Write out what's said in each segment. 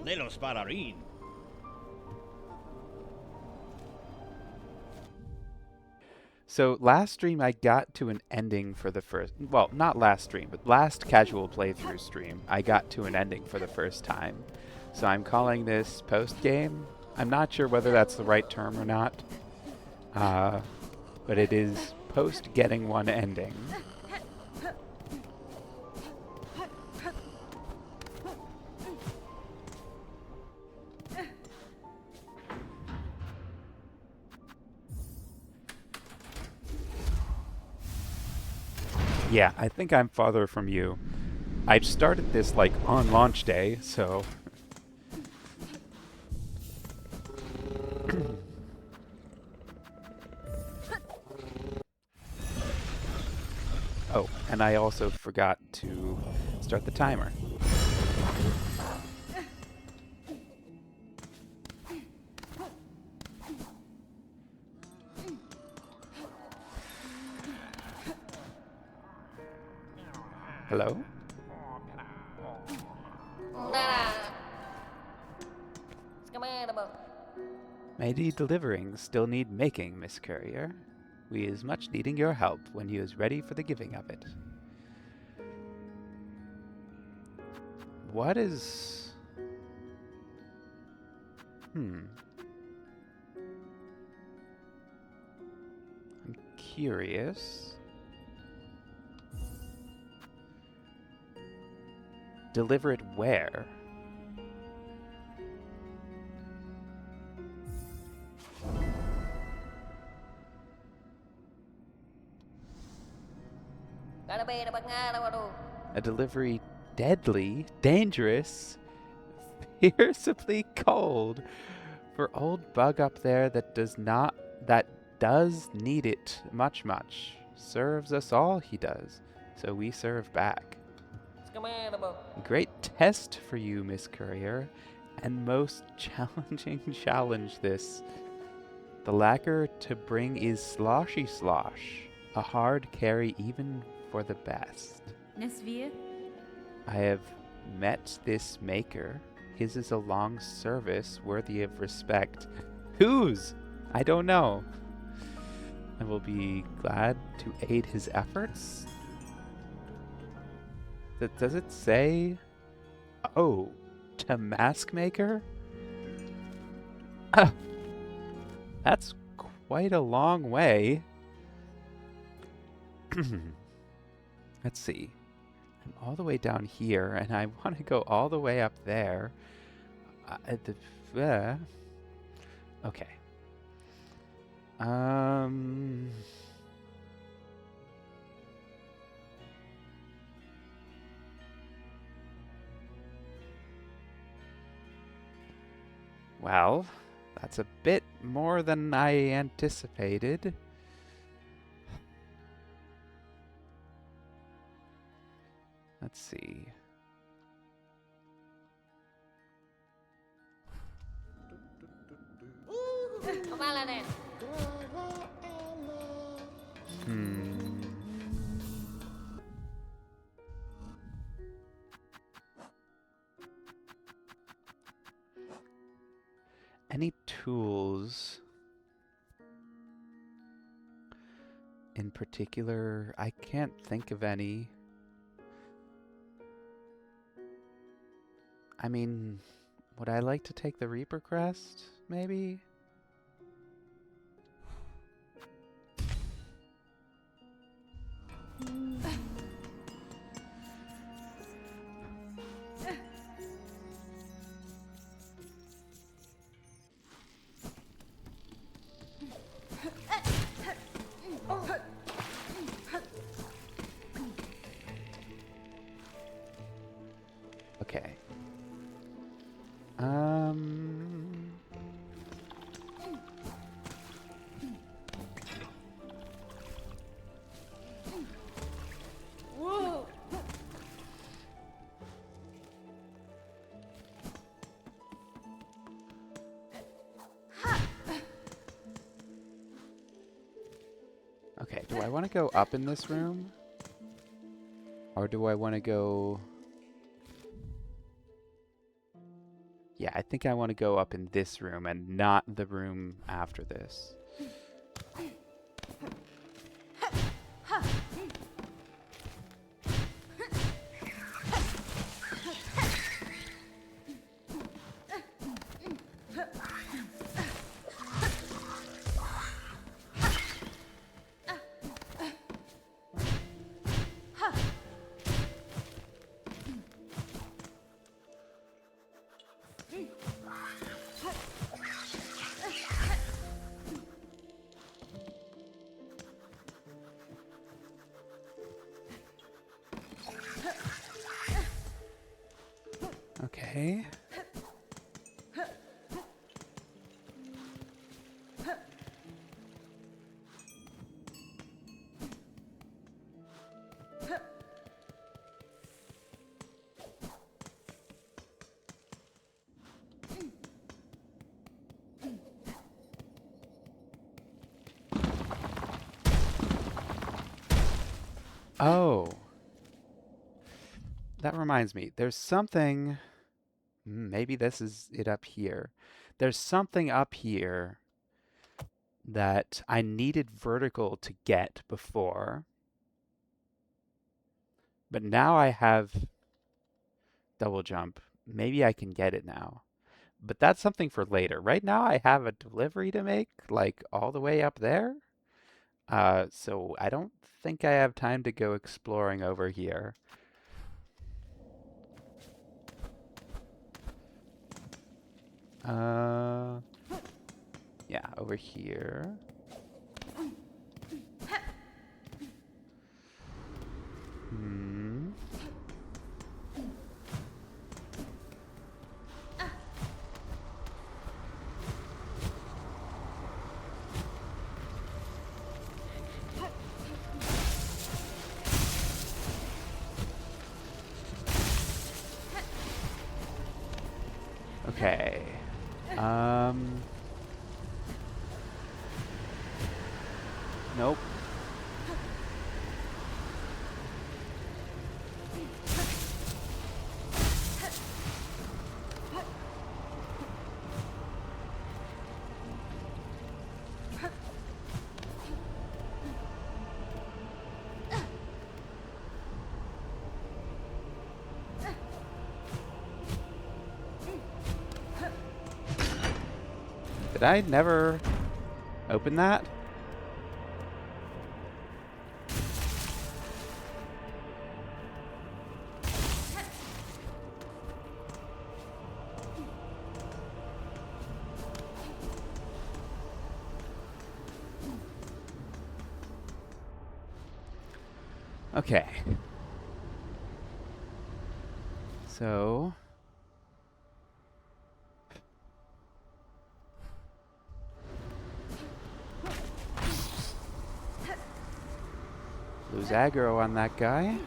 de los Pararín. So last stream I got to an ending for the first, well, not last stream, but last casual playthrough stream, I got to an ending for the first time. So I'm calling this post-game. I'm not sure whether that's the right term or not, but it is post getting one ending. Yeah, I think I'm farther from you. I started this like on launch day, so... Oh, and I also forgot to start the timer. Hello? Mighty deliverings still need making, Miss Courier. We is much needing your help when you is ready for the giving of it. What is... I'm curious. Deliver it where? A delivery deadly, dangerous, fiercely cold for old bug up there that does need it much. Serves us all he does, so we serve back. Great test for you, Miss Courier, and most challenging challenge this. The lacquer to bring is sloshy slosh, a hard carry even for the best. I have met this maker. His is a long service worthy of respect. Whose? I don't know. I will be glad to aid his efforts. Does it say? Oh, to mask maker? That's quite a long way. Let's see. I'm all the way down here, and I want to go all the way up there. Okay. Well, that's a bit more than I anticipated. Let's see. Any tools in particular? I can't think of any. I mean, would I like to take the Reaper Crest, maybe? Okay. Okay, do I want to go up in this room? Or do I want to go... Yeah, I think I want to go up in this room and not the room after this. Okay. Oh. That reminds me. There's something... Maybe this is it up here. There's something up here that I needed vertical to get before. But now I have double jump. Maybe I can get it now. But that's something for later. Right now I have a delivery to make, like all the way up there. So I don't think I have time to go exploring over here. Yeah, over here. Hmm. Okay. Nope. Did I never open that? Okay. So... lose aggro on that guy.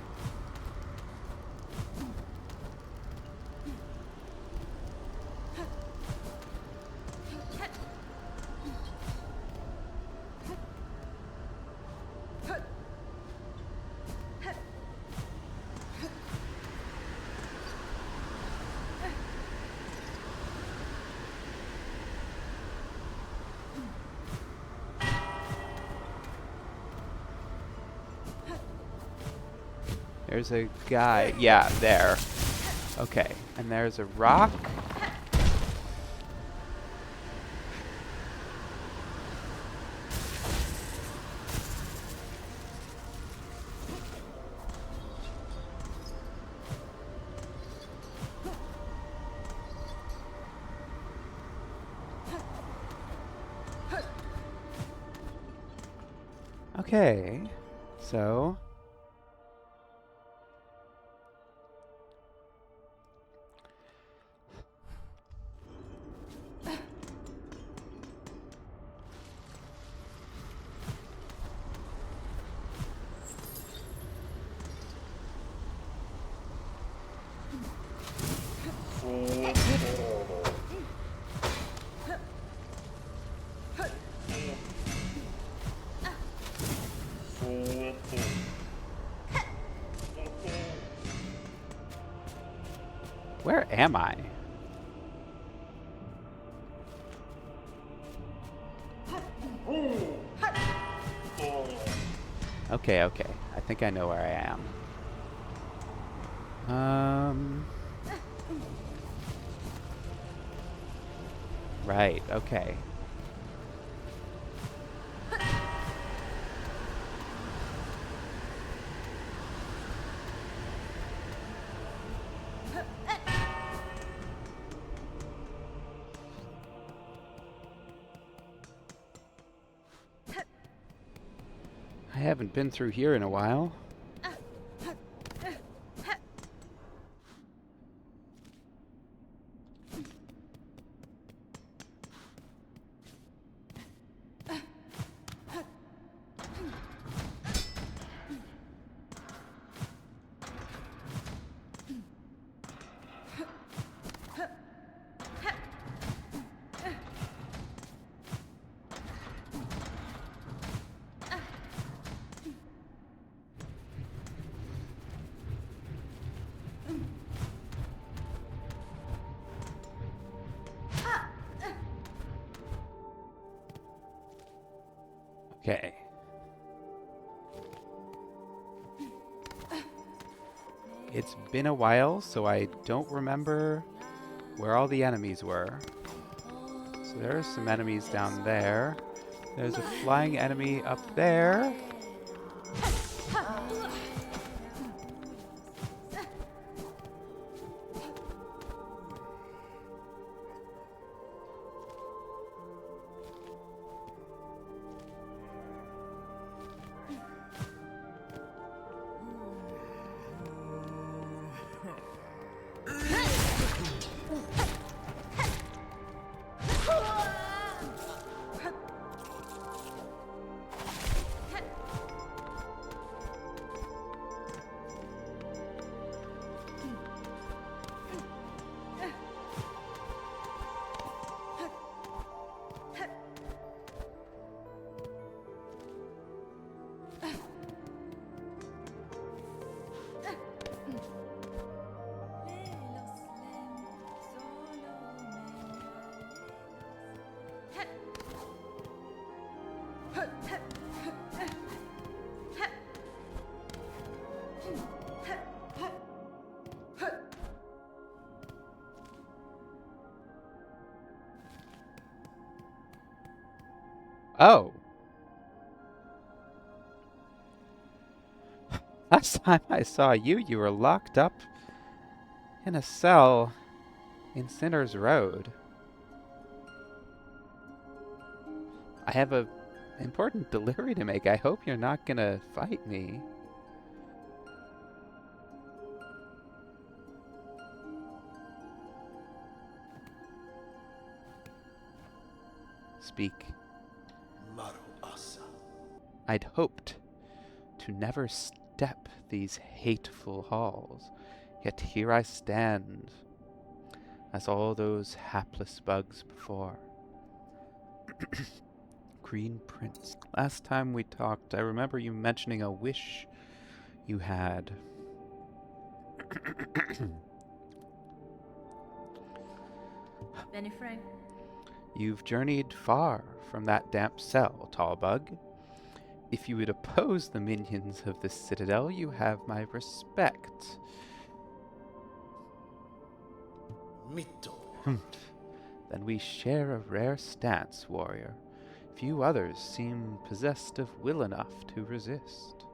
There's a guy. Yeah, there. Okay. And there's a rock. Okay. So... where am I? Okay, okay. I think I know where I am. Right, okay. I haven't been through here in a while. Okay. It's been a while, so I don't remember where all the enemies were. So there's some enemies down there. There's a flying enemy up there. Oh. Last time I saw you, you were locked up in a cell in Sinner's Road. I have a important delivery to make. I hope you're not gonna fight me. Speak. I'd hoped to never step these hateful halls, yet here I stand, as all those hapless bugs before. Green Prince. Last time we talked, I remember you mentioning a wish you had. Benny Frank. You've journeyed far from that damp cell, Tallbug. If you would oppose the minions of the Citadel, you have my respect. Mito. Then we share a rare stance, warrior. Few others seem possessed of will enough to resist.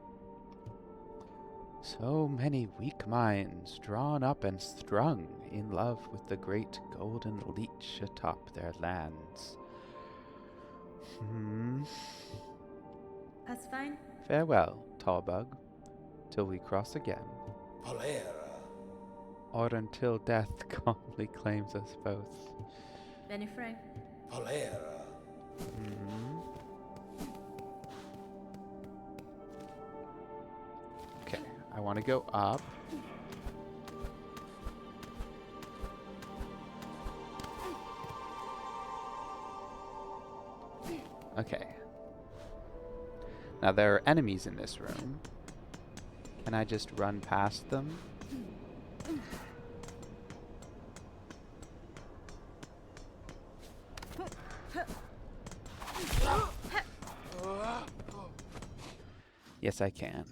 So many weak minds drawn up and strung in love with the great golden leech atop their lands. That's fine. Farewell, Tallbug, till we cross again. Polera. Or until death calmly claims us both. Benny Frank. Polera. Okay, I want to go up. Okay. Now there are enemies in this room. Can I just run past them? Yes, I can.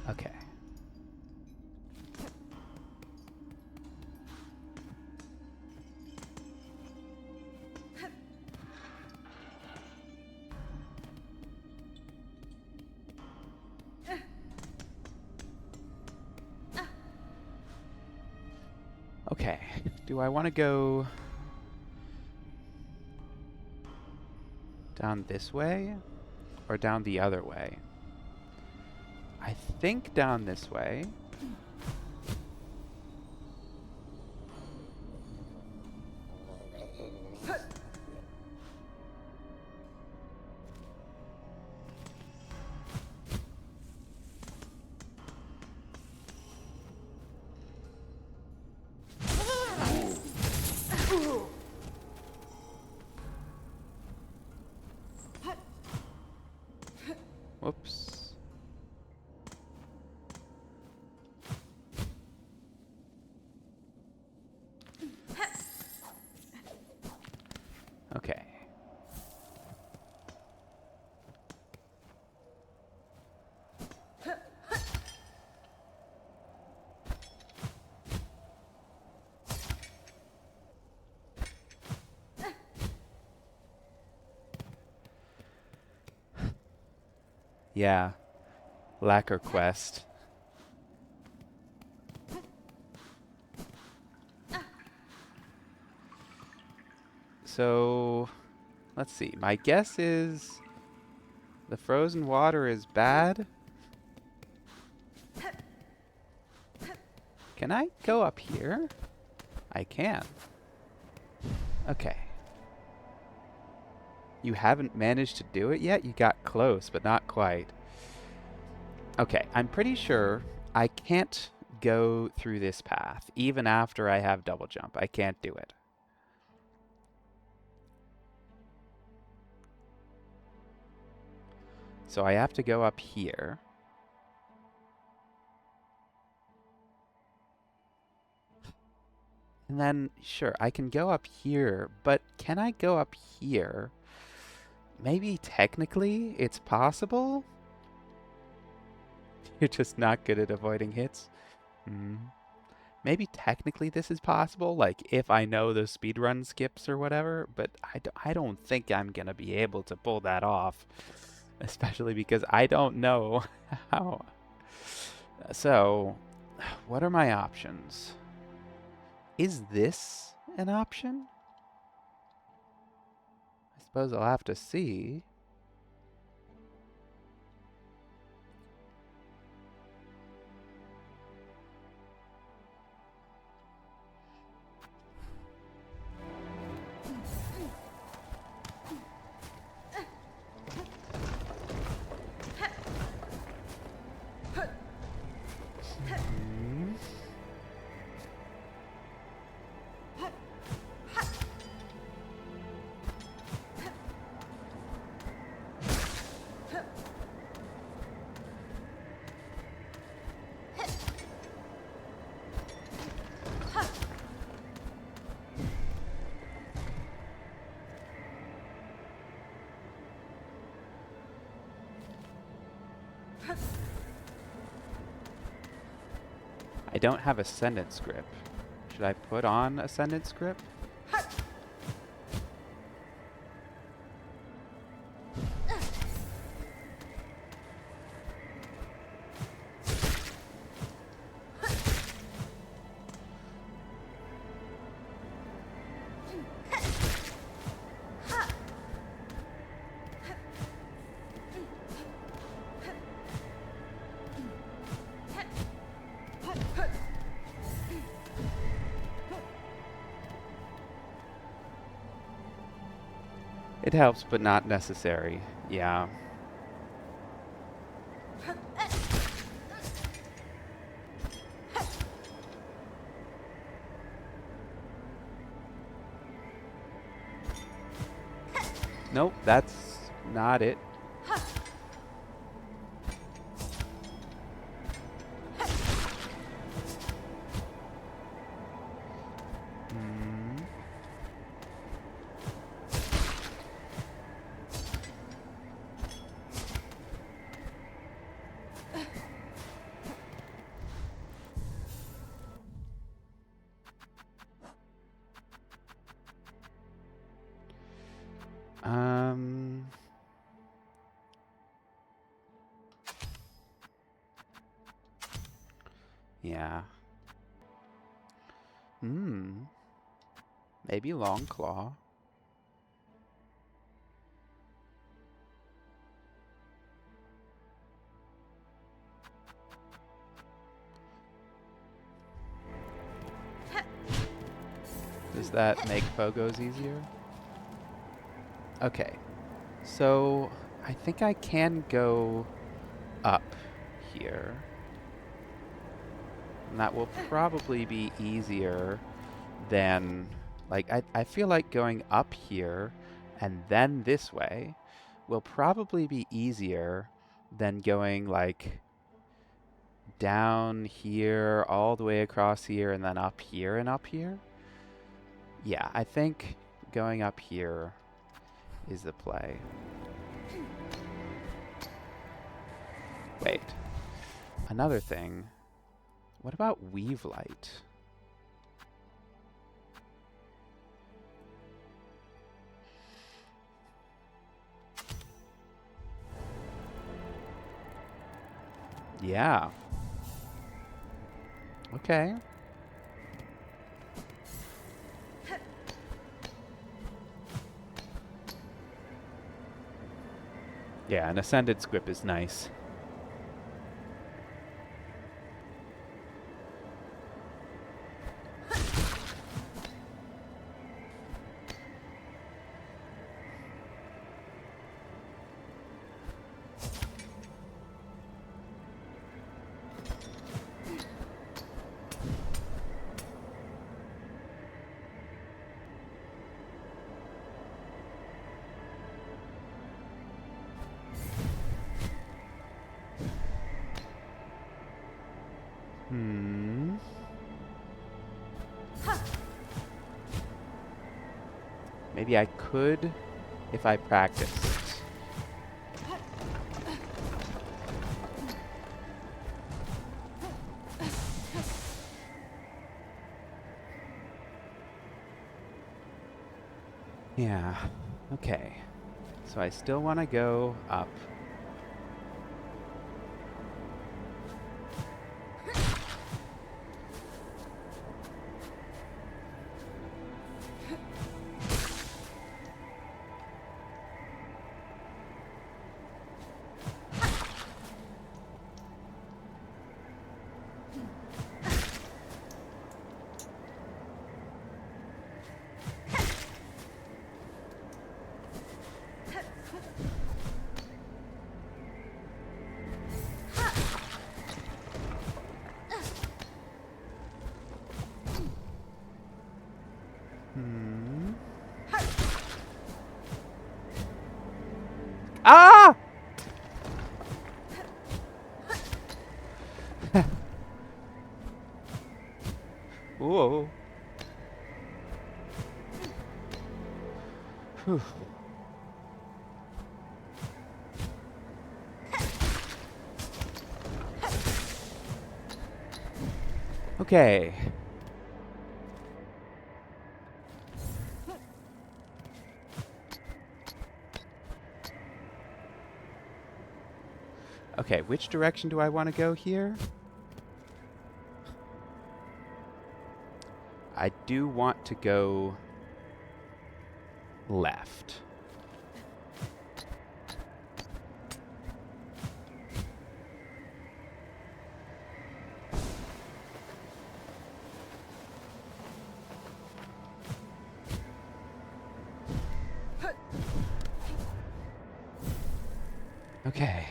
Okay. Okay. Do I want to go down this way or down the other way? I think down this way. Whoops. Okay. Yeah. Lacquer quest. So, let's see. My guess is the frozen water is bad. Can I go up here? I can. Okay. You haven't managed to do it yet? You got close, but not quite. Okay, I'm pretty sure I can't go through this path, even after I have double jump. I can't do it. So I have to go up here. And then, sure, I can go up here, but can I go up here? Maybe technically it's possible? You're just not good at avoiding hits? Maybe technically this is possible, like if I know the speedrun skips or whatever, but I don't think I'm gonna be able to pull that off. Especially because I don't know how. So, what are my options? Is this an option? I suppose I'll have to see. I don't have Ascendant Grip. Should I put on Ascendant Grip? It helps, but not necessary. Yeah. Nope, that's not it. Yeah. Maybe Long Claw. Does that make pogos easier? Okay. So I think I can go up here. And that will probably be easier than, like, I feel like going up here and then this way will probably be easier than going, like, down here, all the way across here, and then up here and up here. Yeah, I think going up here is the play. Wait. Another thing. What about Weave Light? Yeah. Okay. Yeah, an Ascended Squip is nice. Maybe I could if I practiced. Yeah. Okay. So I still want to go up. Ah! Whoa. Whew. Okay. Okay, which direction do I want to go here? I do want to go left. Okay.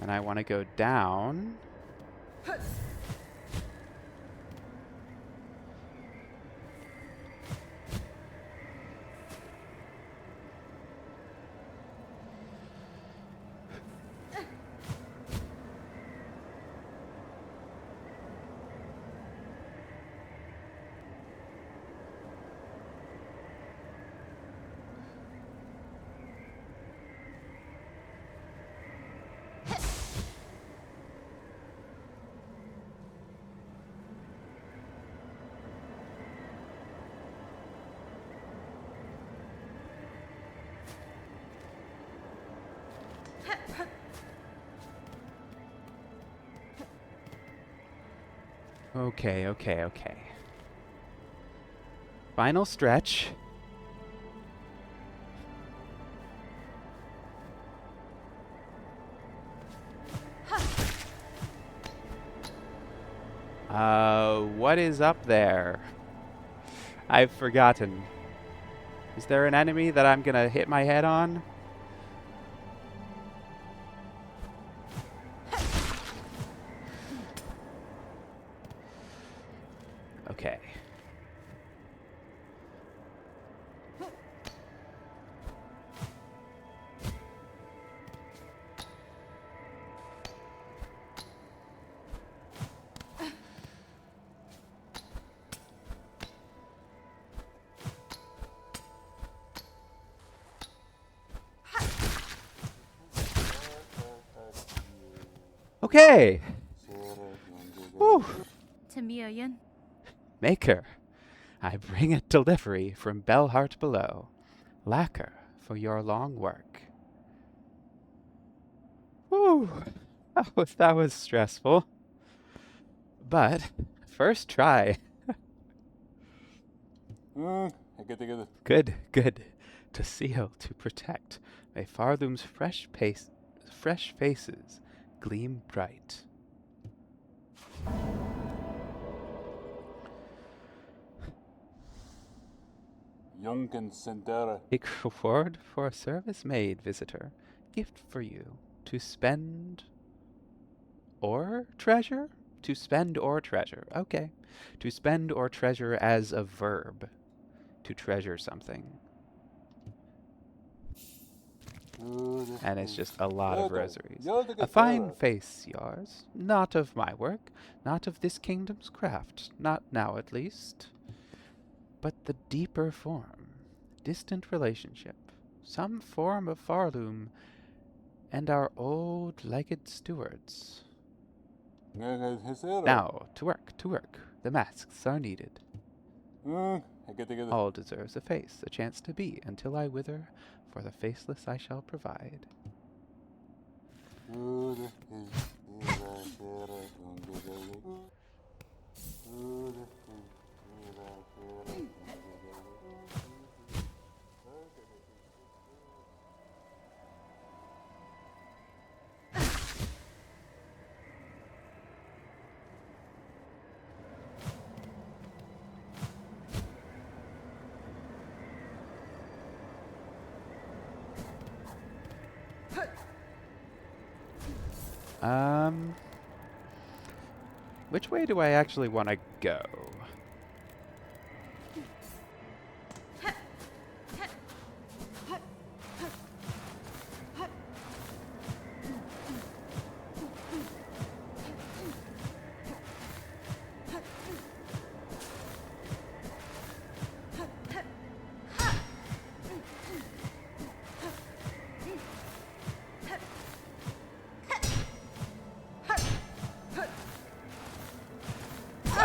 And I want to go down. Okay, okay, okay. Final stretch. What is up there? I've forgotten. Is there an enemy that I'm gonna hit my head on? Okay. Okay. Whew. Tamiayan. Maker, I bring a delivery from Bellheart below. Lacquer for your long work. Whew. That was stressful. But first try. Good, good. To seal, to protect. May Farloom's fresh faces gleam bright. Yunkin Sindera. Take reward for a service made, visitor. Gift for you. To spend or treasure? To spend or treasure. Okay. To spend or treasure as a verb. To treasure something. And it's just a lot of rosaries. A fine face, yours. Not of my work, not of this kingdom's craft, not now at least. But the deeper form, distant relationship, some form of Farloom, and our old legged stewards. Now, to work, to work. The masks are needed. All deserves a face, a chance to be, until I wither, for the faceless I shall provide. Which way do I actually want to go?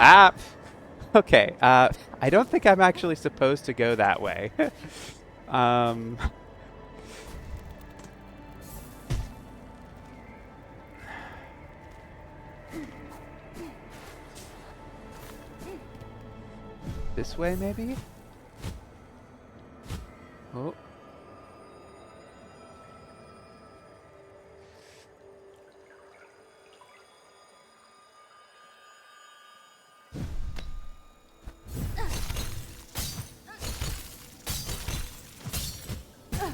Ah! Okay, I don't think I'm actually supposed to go that way. This way, maybe? Oh.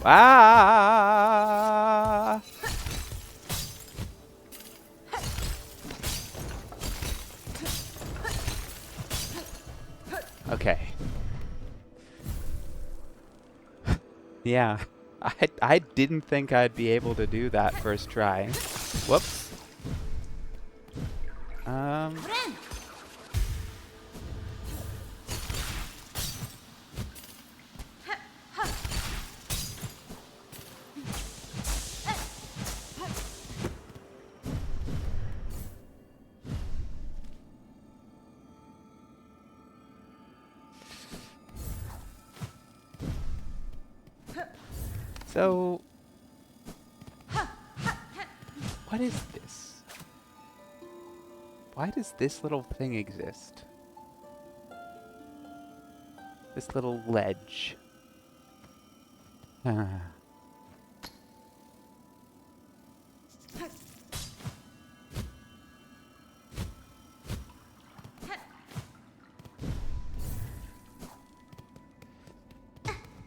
Ah! Okay. Yeah. I didn't think I'd be able to do that first try. Whoops. So, what is this? Why does this little thing exist? This little ledge. Ah.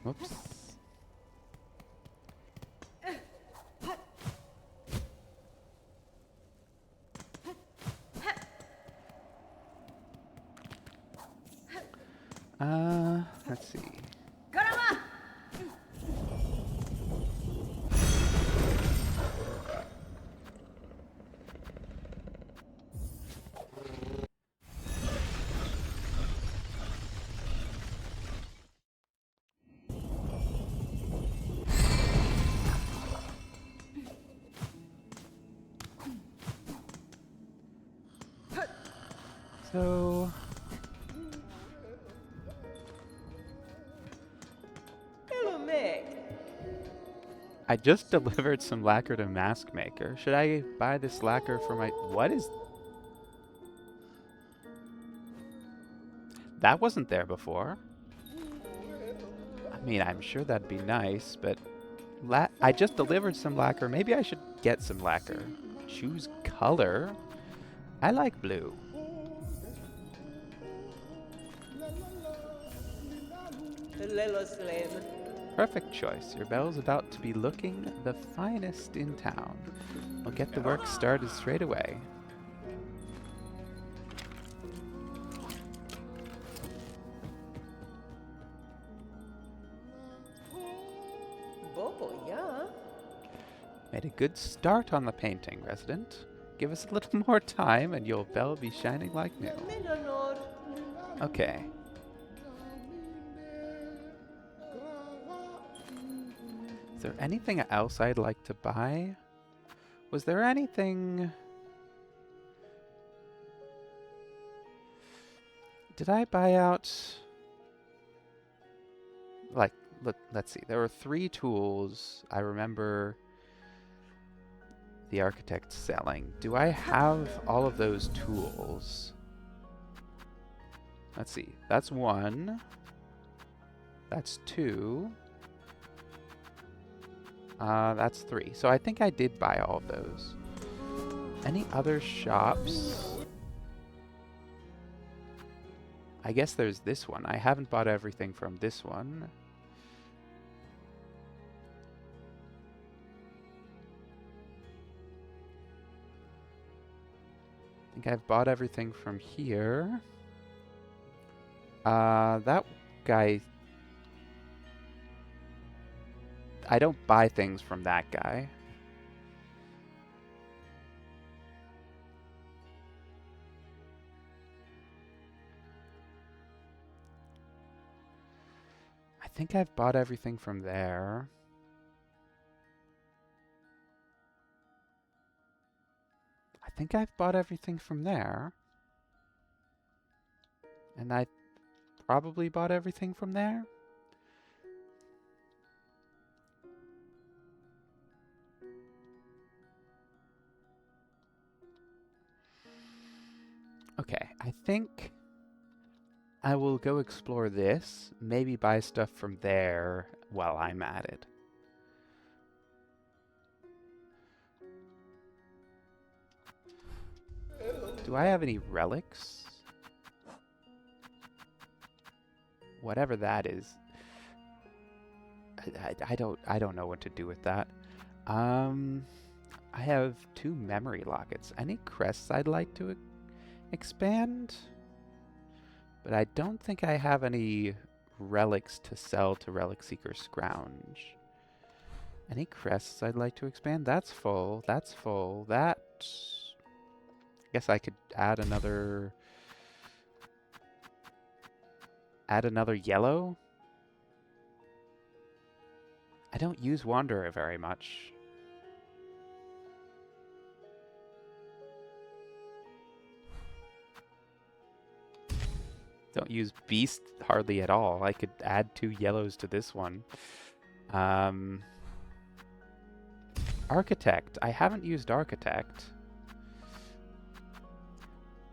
Whoops. Let's see. So I just delivered some lacquer to Mask Maker. Should I buy this lacquer for my... What is... That wasn't there before. I mean, I'm sure that'd be nice, but... I just delivered some lacquer. Maybe I should get some lacquer. Choose color. I like blue. Perfect choice. Your bell's about to be looking the finest in town. We'll get the work started straight away. Made a good start on the painting, resident. Give us a little more time and your bell will be shining like new. Okay. Is there anything else I'd like to buy? Was there anything... Did I buy out... Like, let's see. There were 3 tools I remember the architect selling. Do I have all of those tools? Let's see. That's 1. That's 2. That's 3. So I think I did buy all of those. Any other shops? I guess there's this one. I haven't bought everything from this one. I think I've bought everything from here. That guy... I don't buy things from that guy. I think I've bought everything from there. I think I've bought everything from there. And I probably bought everything from there. Okay, I think I will go explore this, maybe buy stuff from there while I'm at it. Do I have any relics? Whatever that is. I don't know what to do with that. I have 2 memory lockets. Any crests I'd like to expand? But I don't think I have any relics to sell to Relic Seeker Scrounge. Any crests I'd like to expand? That's full. That's full. That... I guess I could add another... Add another yellow? I don't use Wanderer very much. Don't use Beast hardly at all. I could add 2 yellows to this one. Architect. I haven't used Architect.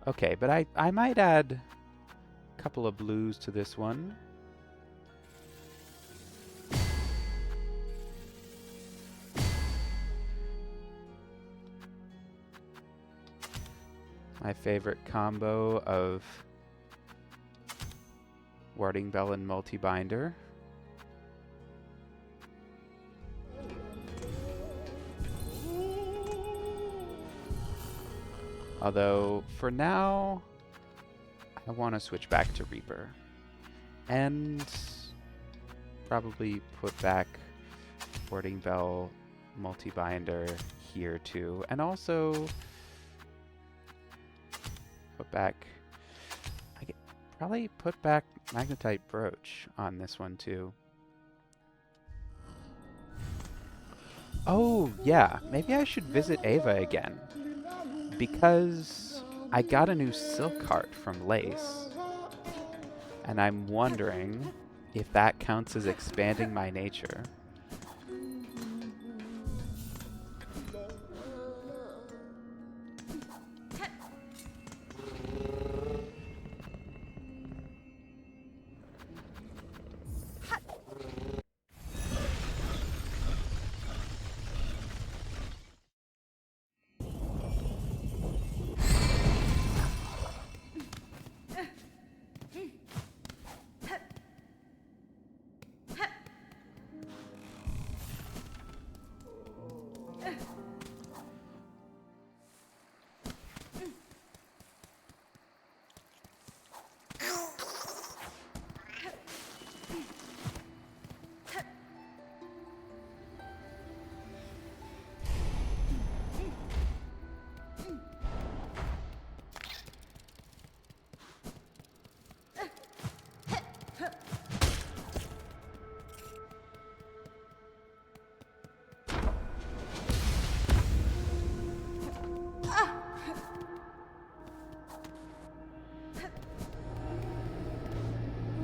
Okay, but I might add a couple of blues to this one. My favorite combo of Warding Bell and Multi-Binder. Although, for now, I want to switch back to Reaper. And probably put back Warding Bell Multi-Binder here too. And also put back... probably put back Magnetite Brooch on this one too. Oh, yeah. Maybe I should visit Ava again. Because I got a new silk cart from Lace. And I'm wondering if that counts as expanding my nature.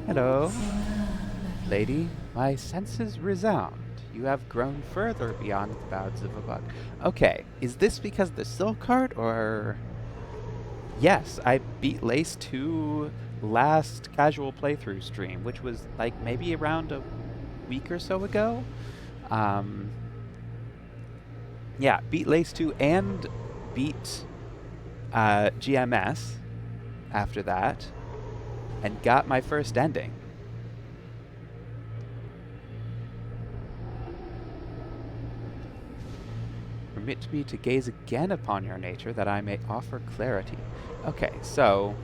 Hello, lady. My senses resound. You have grown further beyond the bounds of a bug. Okay, is this because of the silk cart, or... Yes, I beat Lace 2 last casual playthrough stream, which was like maybe around a week or so ago. Yeah, beat Lace 2 and beat GMS after that, and got my first ending. Permit me to gaze again upon your nature, that I may offer clarity. Okay, so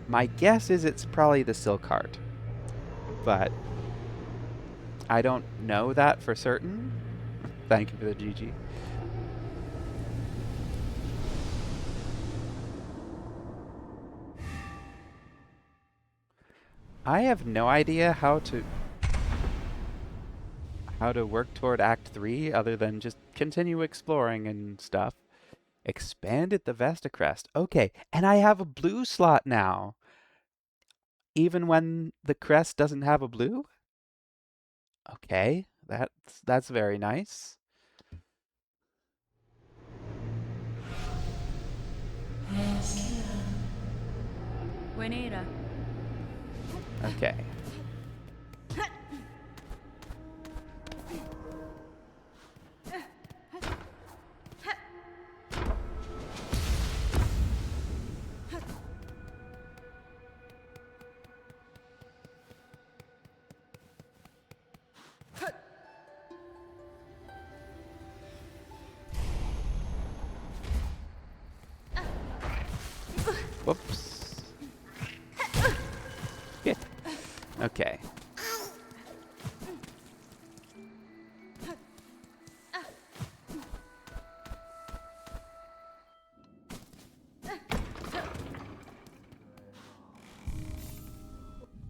my guess is it's probably the silk cart, but I don't know that for certain. Thank you for the GG. I have no idea how to work toward Act 3 other than just continue exploring and stuff. Expanded the Vestacrest. Okay, and I have a blue slot now. Even when the crest doesn't have a blue? Okay, that's very nice. Buenera. Okay. Whoops. Yeah. Okay.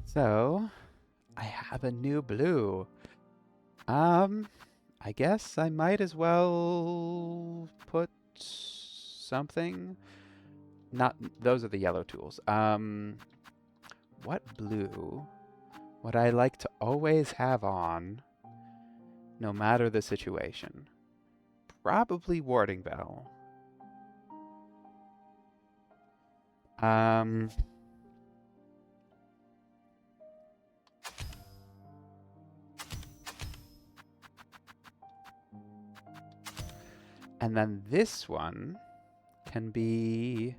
So, I have a new blue. I guess I might as well put something. Not, those are the yellow tools. What blue would I like to always have on, no matter the situation? Probably Warding Bell. Um, and then this one can be...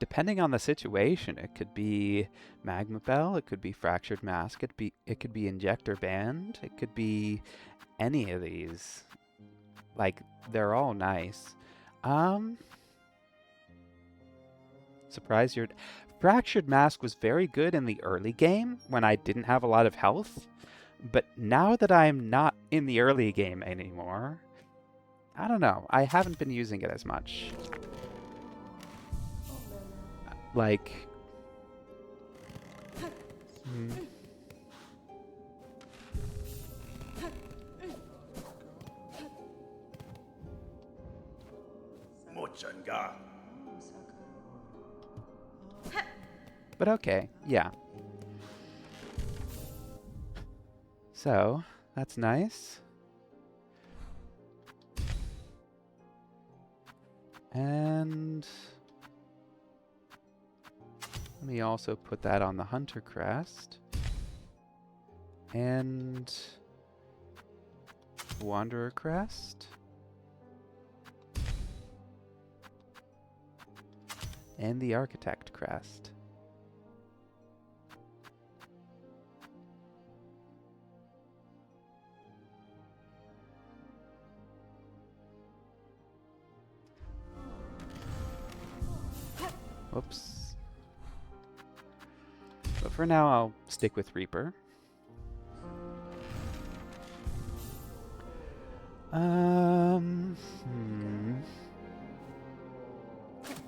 Depending on the situation, it could be Magma Bell, it could be Fractured Mask, it could be Injector Band, it could be any of these. Like, they're all nice. Surprise, your Fractured Mask was very good in the early game when I didn't have a lot of health, but now that I'm not in the early game anymore, I don't know, I haven't been using it as much. Like... Mochanga. But okay, yeah. So, that's nice. And let me also put that on the Hunter Crest. And Wanderer Crest. And the Architect Crest. Whoops. But for now, I'll stick with Reaper.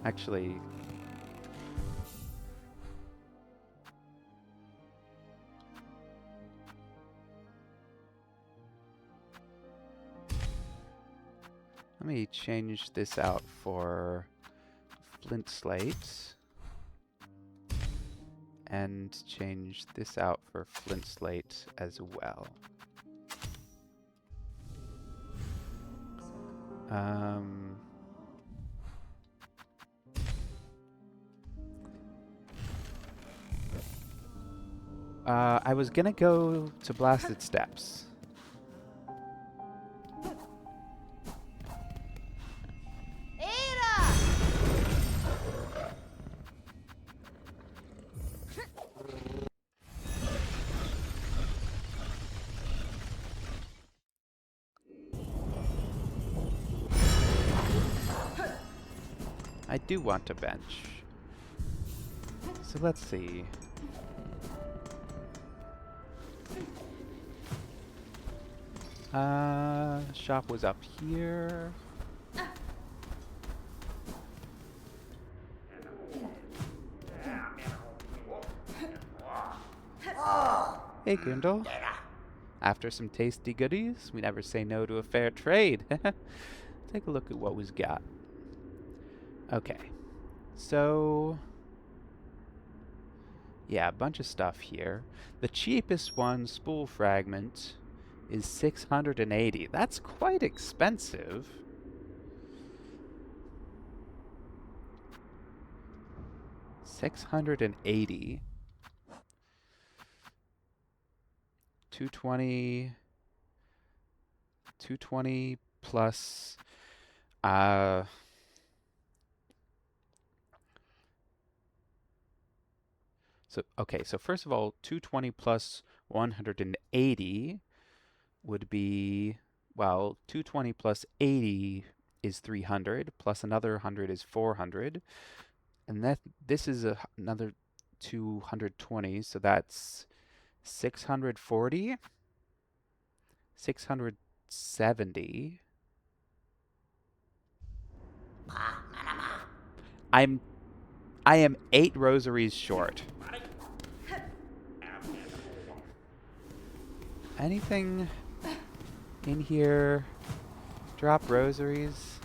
Actually... let me change this out for Flint Slate. And change this out for Flint Slate as well. I was gonna go to Blasted Steps. I do want to bench. So let's see. Shop was up here. Hey, Grindel. After some tasty goodies, we never say no to a fair trade. Take a look at what we've got. Okay, so yeah, a bunch of stuff here. The cheapest one, Spool Fragment, is 680. That's quite expensive. $680. 220 plus so okay, so first of all, 220 plus 180 would be, well, 220 plus 80 is 300, plus another 100 is 400, and this is another 220, so that's 640, 670. I am 8 rosaries short. Anything in here? Drop rosaries.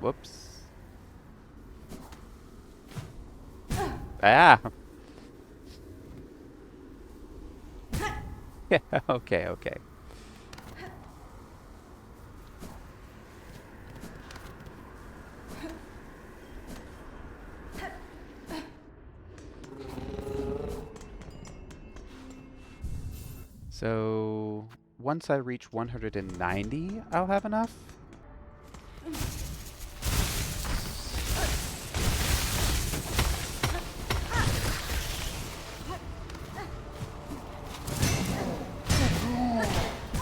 Whoops. Ah! Yeah, okay, okay. So, once I reach 190, I'll have enough?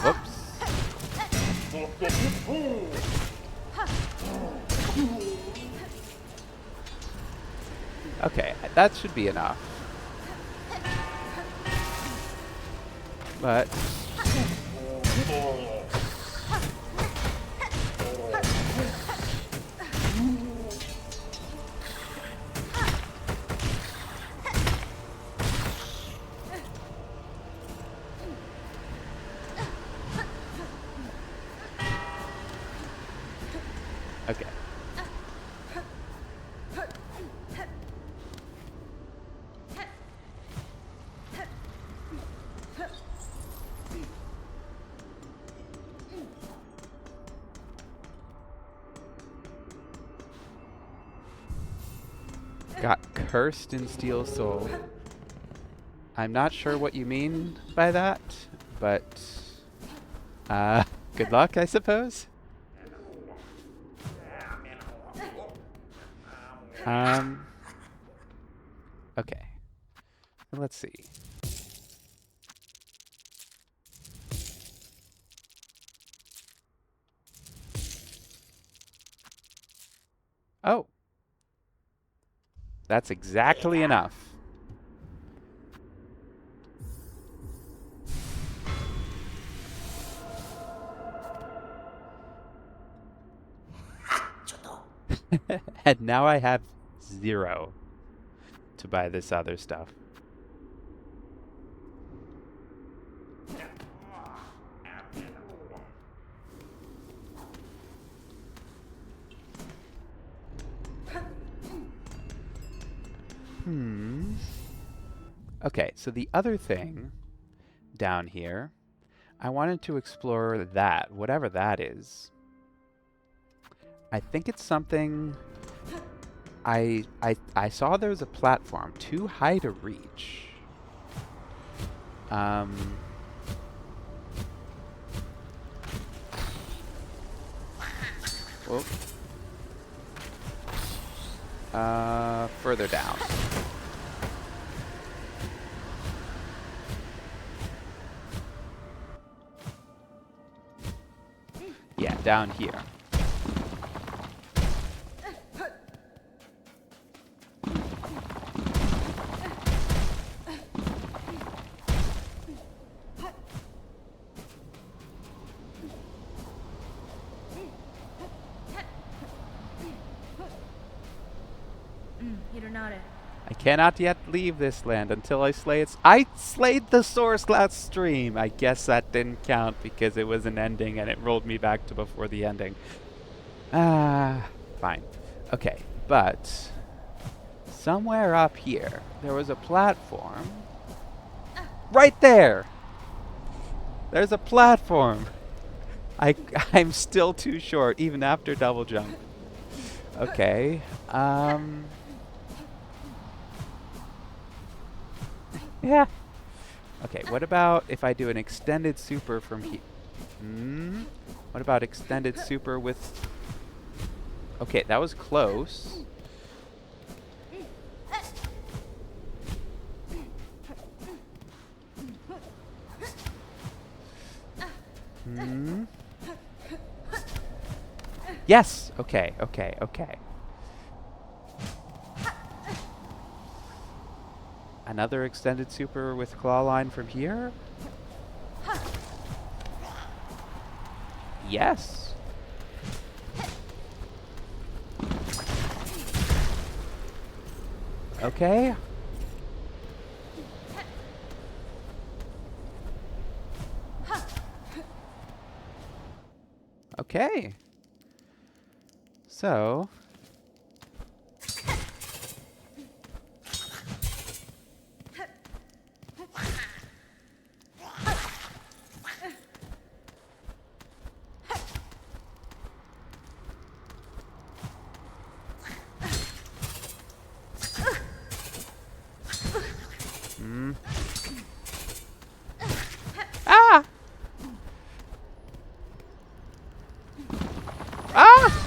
Whoops. Okay, that should be enough. But okay. Got cursed in Steel Soul. I'm not sure what you mean by that, but good luck, I suppose. Okay. Let's see. Oh. That's exactly enough. And now I have 0 to buy this other stuff. Okay, so the other thing down here, I wanted to explore that, whatever that is. I think it's something I saw there was a platform too high to reach. Whoop. Further down. Yeah, down here. I cannot yet leave this land until I slay its— I slayed the source last stream! I guess that didn't count because it was an ending and it rolled me back to before the ending. Fine. Okay, but somewhere up here, there was a platform. Right there! There's a platform! I'm still too short, even after double jump. Okay, yeah. Okay, what about if I do an extended super from here? What about extended super with— okay, that was close. Yes! Okay, okay, okay. Another extended super with claw line from here? Yes. Okay. Okay. So... Ah! Ah!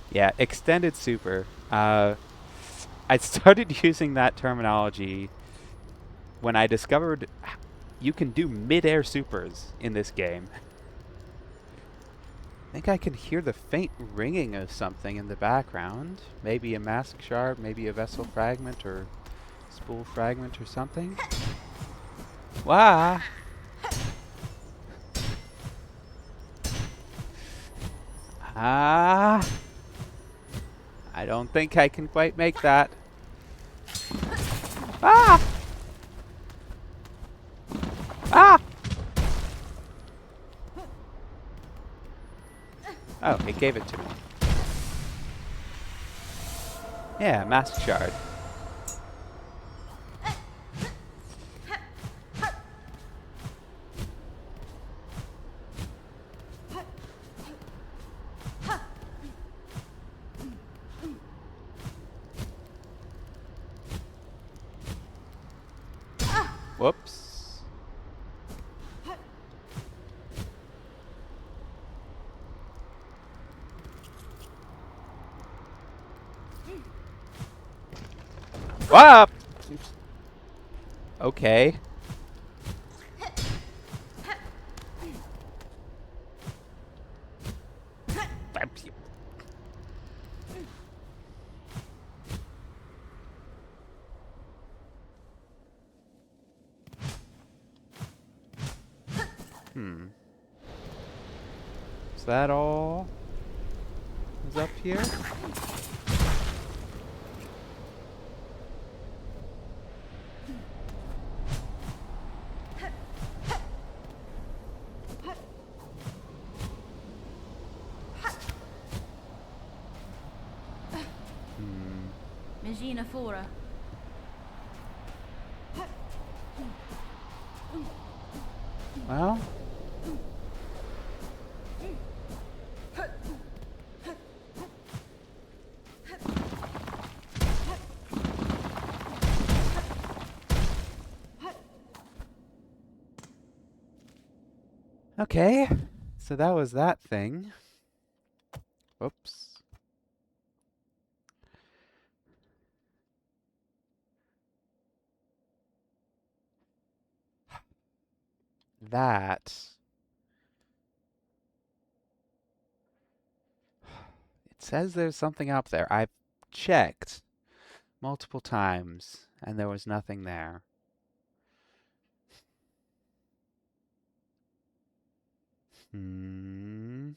Yeah, extended super. I started using that terminology when I discovered you can do mid-air supers in this game. I think I can hear the faint ringing of something in the background. Maybe a mask shard, maybe a vessel fragment or spool fragment or something. Wah! Ah! I don't think I can quite make that. Ah! Ah! Oh, it gave it to me. Yeah, mask shard. Whoops. Whoop! Okay. Is that all is up here? Magina Fora. Well... Okay, so that was that thing. Whoops. That... It says there's something up there. I've checked multiple times, and there was nothing there. Hmm...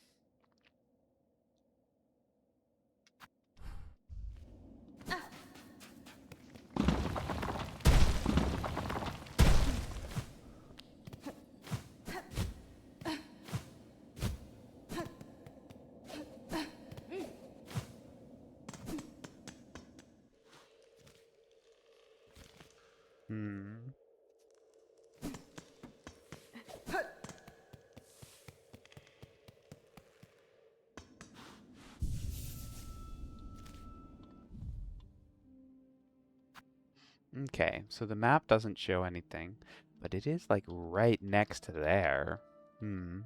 Hmm... Okay, so the map doesn't show anything, but it is like right next to there. Hmm.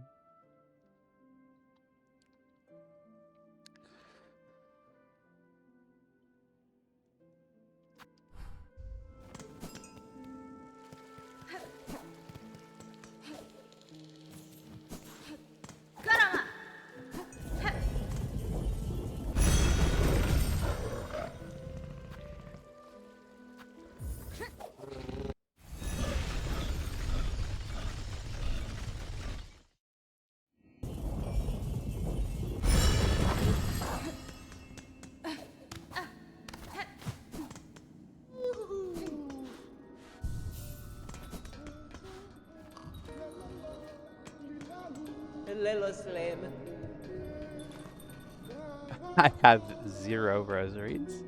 I have 0 rosaries.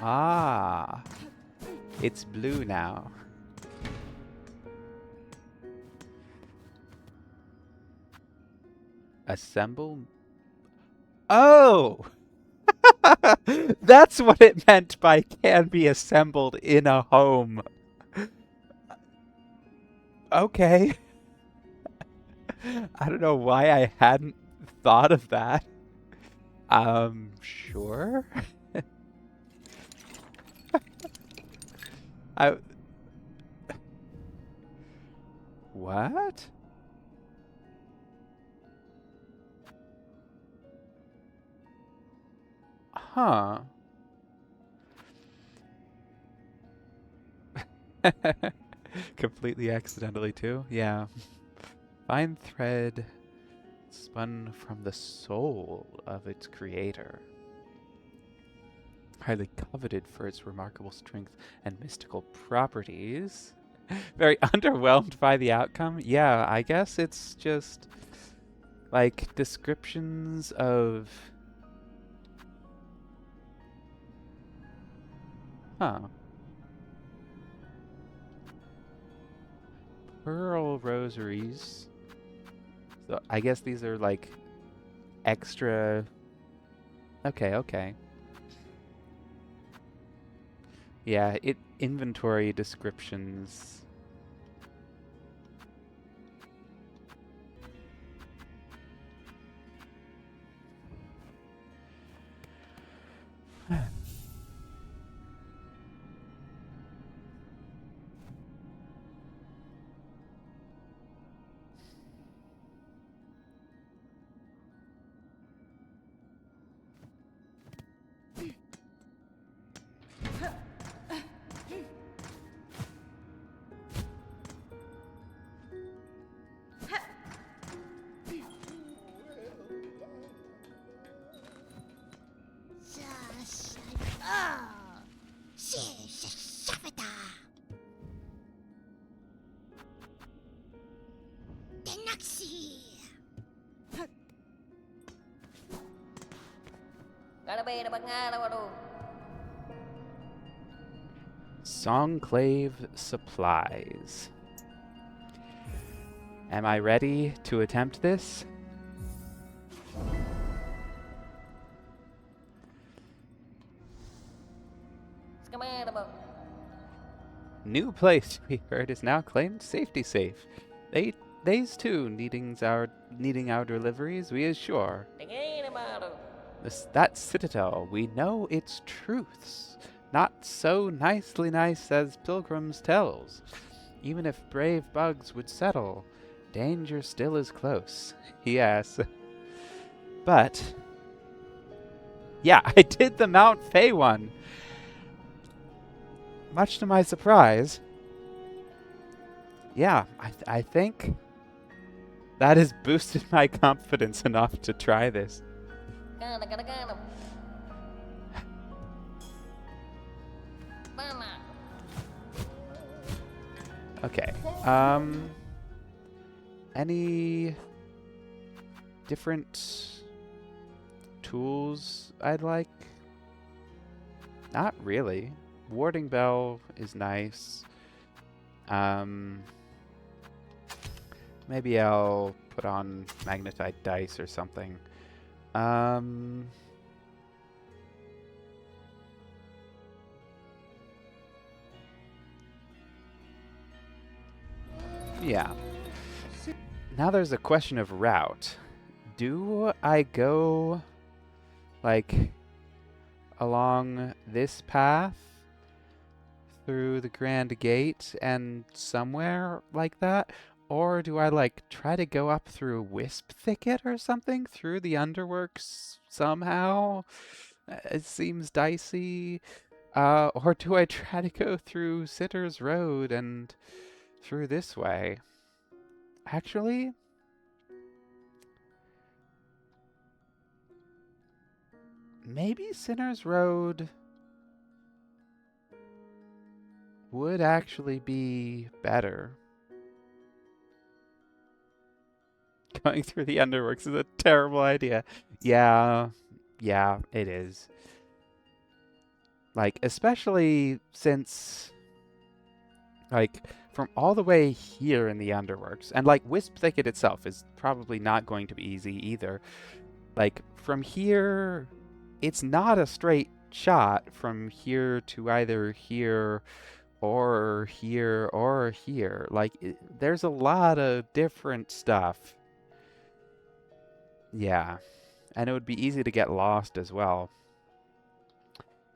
Ah, it's blue now. Assemble. Oh! That's what it meant by can be assembled in a home. Okay. I don't know why I hadn't thought of that. Sure. I. What? Huh. Completely accidentally too? Yeah. Fine thread spun from the soul of its creator. Highly coveted for its remarkable strength and mystical properties. Very underwhelmed by the outcome. Yeah, I guess it's just like descriptions of... Huh. Pearl rosaries. So I guess these are like extra... Okay, okay. Yeah, inventory descriptions. Songclave supplies. Am I ready to attempt this? New place we heard is now claimed safety safe. These two needing our deliveries, we is sure. That citadel, we know its truths, not so nicely nice as pilgrims tells. Even if brave bugs would settle, danger still is close. Yes. But yeah, I did the Mount Fay one. Much to my surprise. Yeah, I think that has boosted my confidence enough to try this. Okay. Any different tools I'd like? Not really. Warding bell is nice. Maybe I'll put on magnetite dice or something. Yeah. Now there's a question of route. Do I go, like, along this path through the Grand Gate and somewhere like that? Or do I, like, try to go up through Wisp Thicket or something? Through the Underworks somehow? It seems dicey. Or do I try to go through Sitter's Road and through this way? Actually, maybe Sinner's Road would actually be better. Going through the underworks is a terrible idea. Yeah, it is. Like, especially since, like, from all the way here in the underworks, and like Wisp Thicket itself is probably not going to be easy either. Like, from here, it's not a straight shot from here to either here or here or here. Like, there's a lot of different stuff. Yeah, and it would be easy to get lost as well.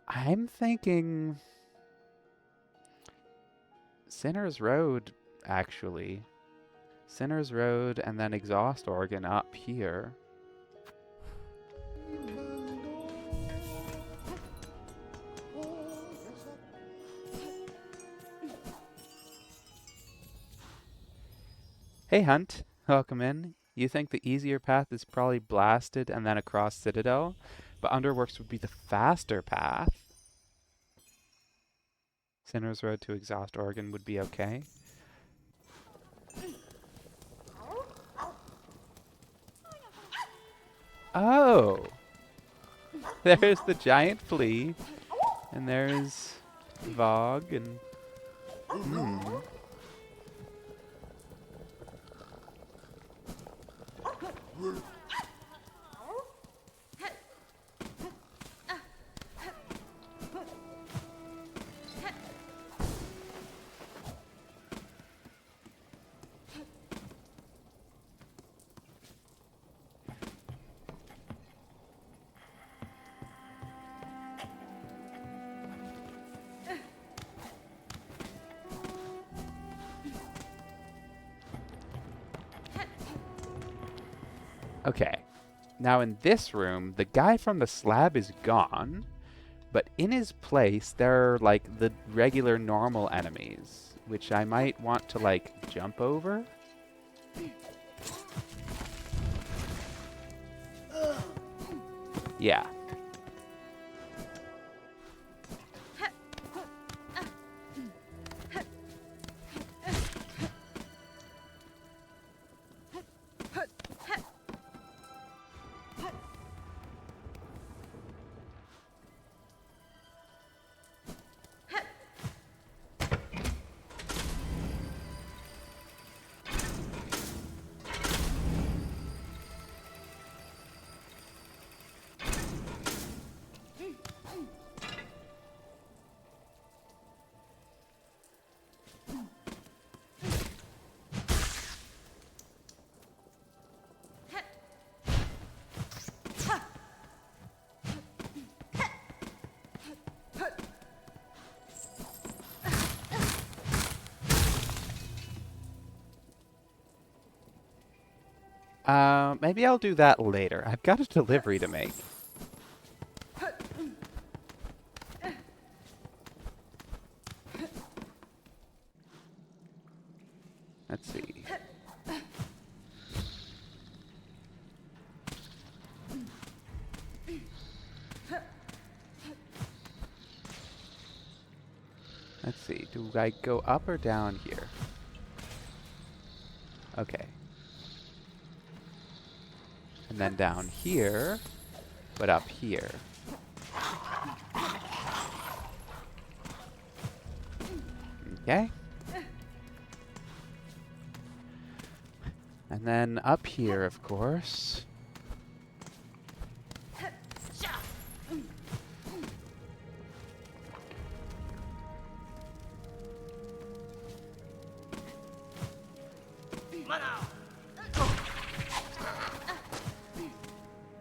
I'm thinking Sinner's Road, actually. Sinner's Road and then Exhaust Organ up here. Hey Hunt, welcome in. You think the easier path is probably Blasted and then across Citadel, but Underworks would be the faster path. Sinner's Road to Exhaust Organ would be okay. Oh! There's the giant flea, and there's Vogue, and... Okay. Now in this room, the guy from the slab is gone, but in his place, there are, like, the regular normal enemies, which I might want to, like, jump over. Yeah. Maybe I'll do that later. I've got a delivery to make. Let's see. Let's see. Do I go up or down here? Okay. And then down here, but up here. Okay. And then up here, of course.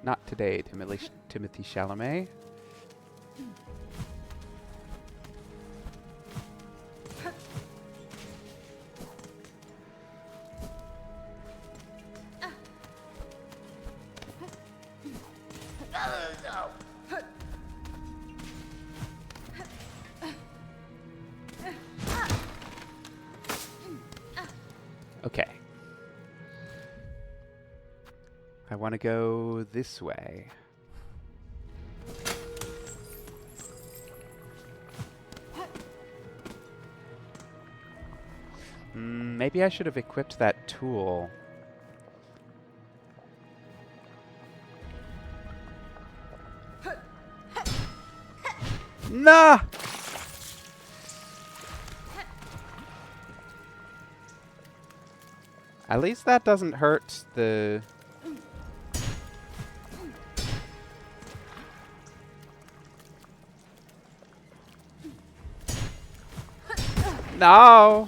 Not today, Timothy Chalamet. Okay. I want to go this way. maybe I should have equipped that tool. Nah! At least that doesn't hurt the... No!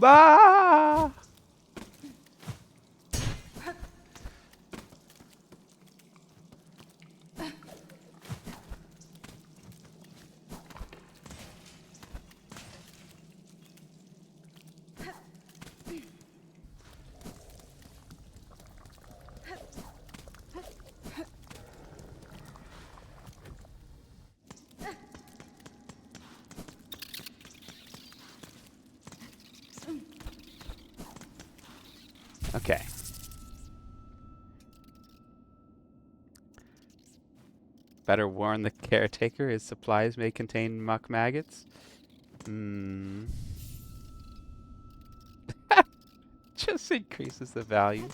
Ah! Okay. Better warn the caretaker his supplies may contain muck maggots. Just increases the value.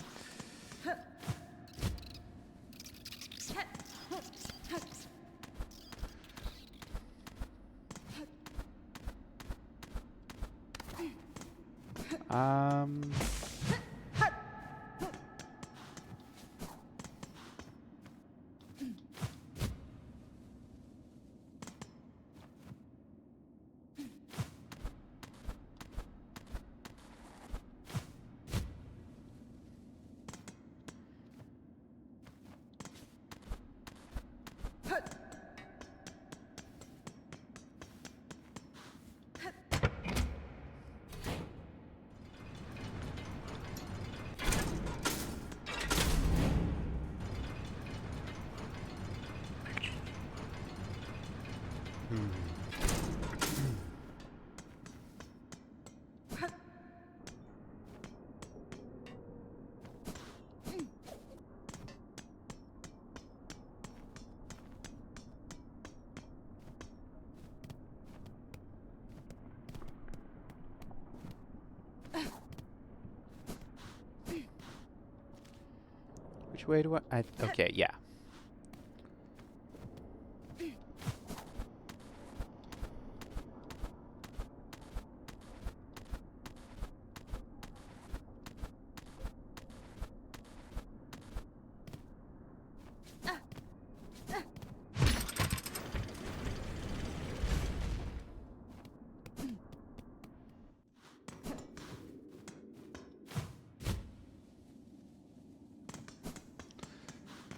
Which way do I... Okay, yeah.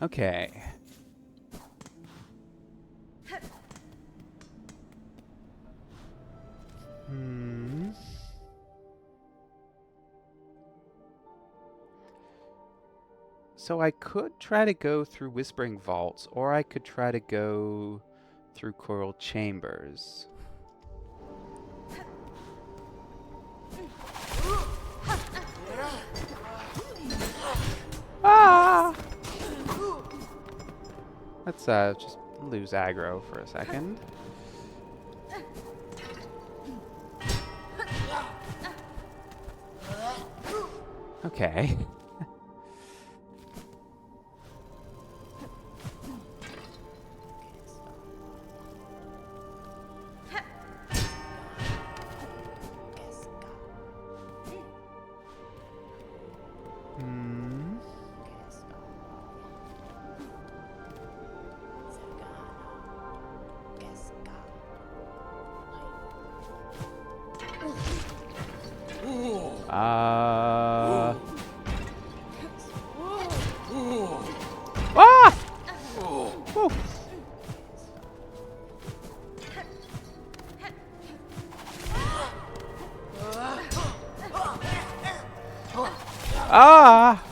Okay. So I could try to go through Whispering Vaults, or I could try to go through Coral Chambers. Ah! Let's just lose aggro for a second. Okay. Ah!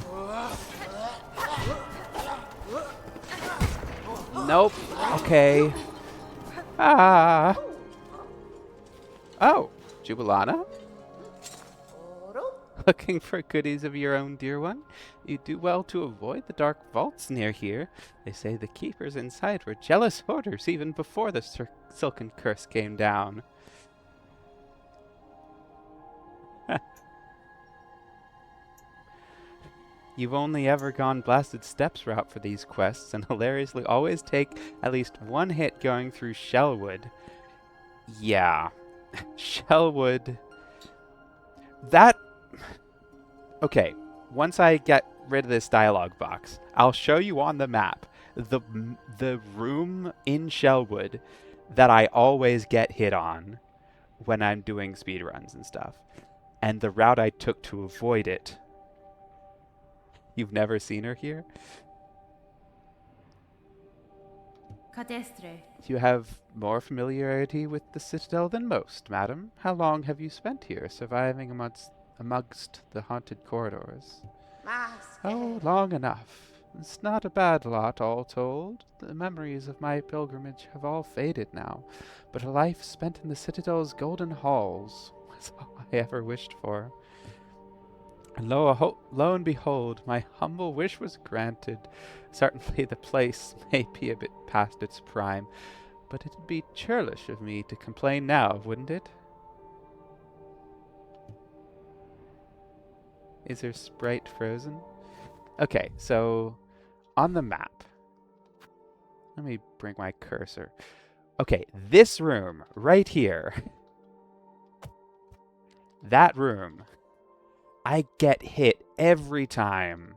Nope. Okay. Ah. Oh, Jubilana? Looking for goodies of your own, dear one? You do well to avoid the dark vaults near here. They say the keepers inside were jealous hoarders even before the silken curse came down. You've only ever gone Blasted Steps route for these quests, and hilariously always take at least one hit going through Shellwood. Yeah. Shellwood. That... Okay, once I get rid of this dialogue box, I'll show you on the map the room in Shellwood that I always get hit on when I'm doing speedruns and stuff, and the route I took to avoid it. You've never seen her here? Cadestre. You have more familiarity with the Citadel than most, madam. How long have you spent here, surviving amongst the haunted corridors? Oh, long enough. It's not a bad lot, all told. The memories of my pilgrimage have all faded now, but a life spent in the Citadel's golden halls was all I ever wished for. And lo and behold, my humble wish was granted. Certainly the place may be a bit past its prime, but it'd be churlish of me to complain now, wouldn't it? Is her sprite frozen? Okay, so on the map, let me bring my cursor. Okay, this room right here, that room, I get hit every time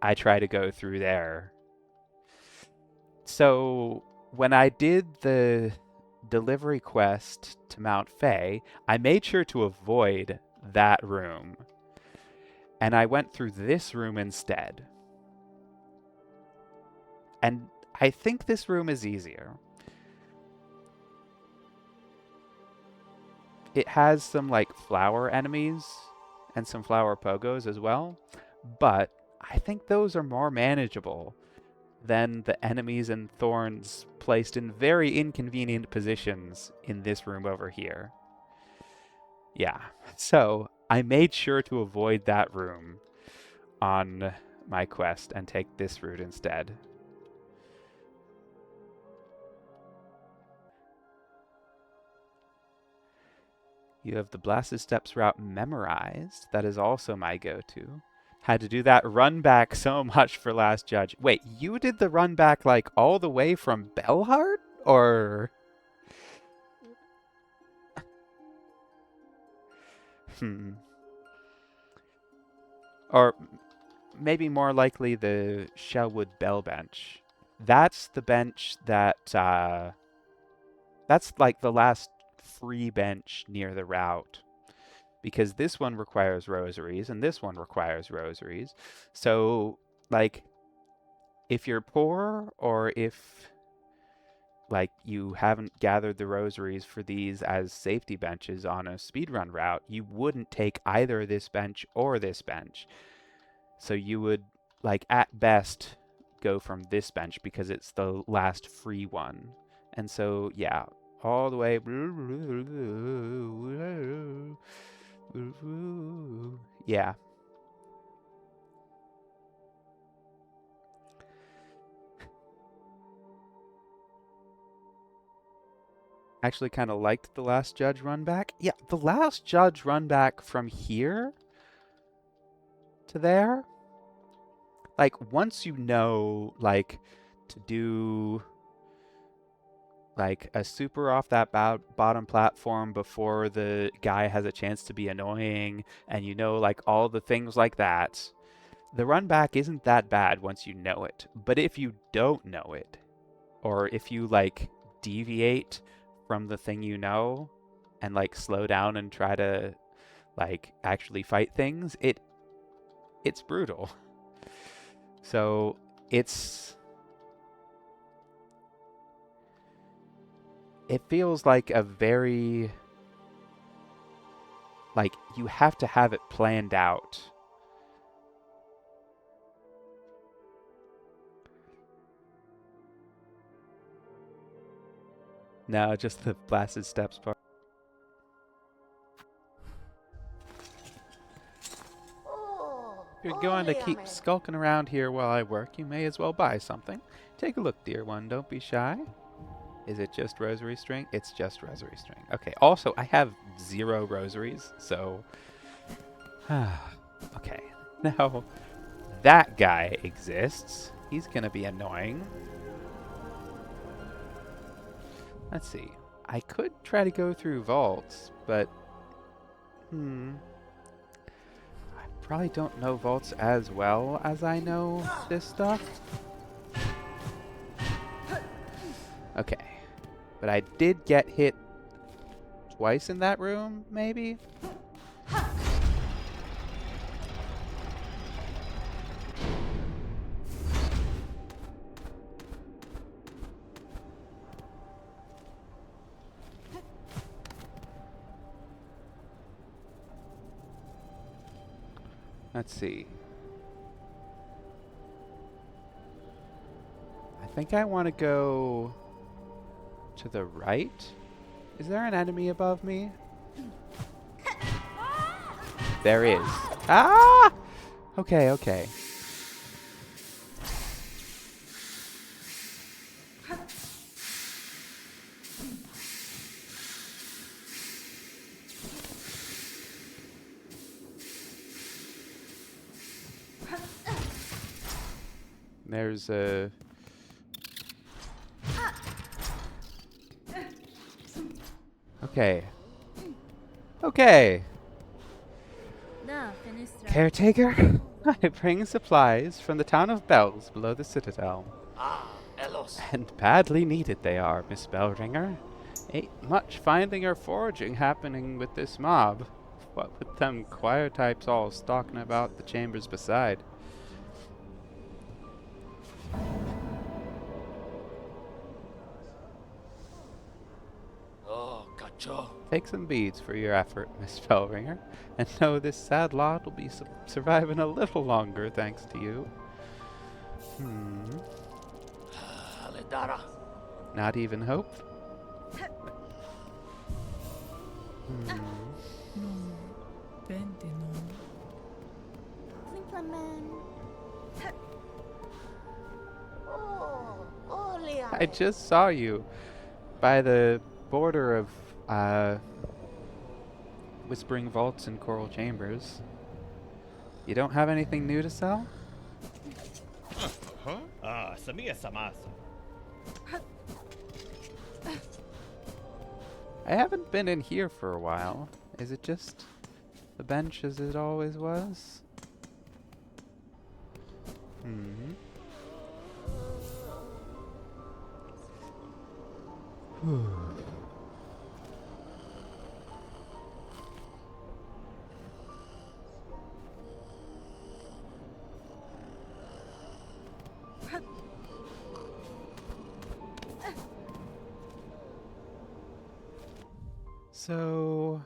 I try to go through there. So when I did the delivery quest to Mount Fae, I made sure to avoid that room. And I went through this room instead. And I think this room is easier. It has some like flower enemies and some flower pogos as well, but I think those are more manageable than the enemies and thorns placed in very inconvenient positions in this room over here. Yeah, so I made sure to avoid that room on my quest and take this route instead. You have the Blasted Steps route memorized. That is also my go-to. Had to do that run back so much for Last Judge. Wait, you did the run back like all the way from Bellheart? Or... Or maybe more likely the Shellwood Bell bench. That's the bench that... that's like the last free bench near the route. Because this one requires rosaries, and this one requires rosaries. So, like, if you're poor, or if, like, you haven't gathered the rosaries for these as safety benches on a speedrun route, you wouldn't take either this bench or this bench. So you would, like, at best, go from this bench because it's the last free one. And so, yeah, all the way... Yeah. Actually kind of liked the Last Judge run back. Yeah, the Last Judge run back from here to there. Like, once you know, like, to do, like, a super off that bottom platform before the guy has a chance to be annoying, and you know, like, all the things like that, the run back isn't that bad once you know it. But if you don't know it, or if you, like, deviate from the thing you know and, like, slow down and try to, like, actually fight things, it's brutal. So it feels like a very, like, you have to have it planned out No, just the blasted steps part. If you're going to keep skulking around here while I work, you may as well buy something. Take a look, dear one. Don't be shy. Is it just rosary string? It's just rosary string. Okay. Also, I have 0 rosaries, so... okay. Now, that guy exists. He's gonna be annoying. Let's see. I could try to go through vaults, but... I probably don't know vaults as well as I know this stuff. Okay. But I did get hit twice in that room, maybe? Let's see. I think I want to go to the right. Is there an enemy above me? There is. Ah! Okay, okay. There's a... Okay. Okay. Da, finestra. Caretaker, I bring supplies from the town of Bells below the citadel. Ah, Elos. And badly needed they are, Miss Bellringer. Ain't much finding or foraging happening with this mob. What with them choir types all stalking about the chambers beside. Oh, cacho. Take some beads for your effort, Miss Bellringer, and know this sad lot will be surviving a little longer thanks to you. Aledara. Not even hope? I just saw you by the border of Whispering Vaults and Coral Chambers. You don't have anything new to sell? Samia Samasa. I haven't been in here for a while. Is it just the bench as it always was? So...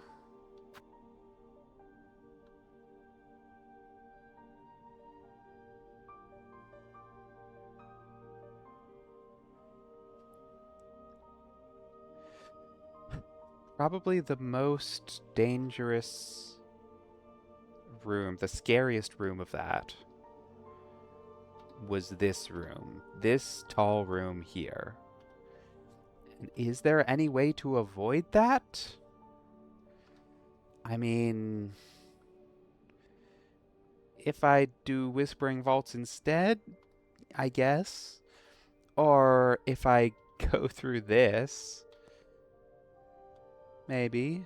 probably the most dangerous room, the scariest room of that, was this room. This tall room here. And is there any way to avoid that? I mean, if I do Whispering Vaults instead, I guess. Or if I go through this, maybe.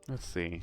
Let's see.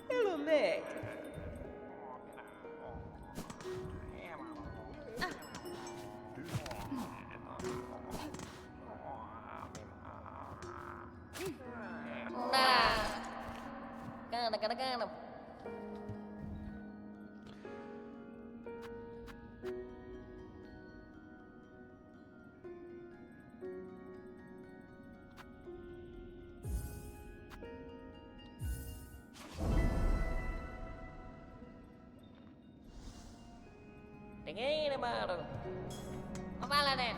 Hello, Nick. Got him. Tingin naman. Mabala na.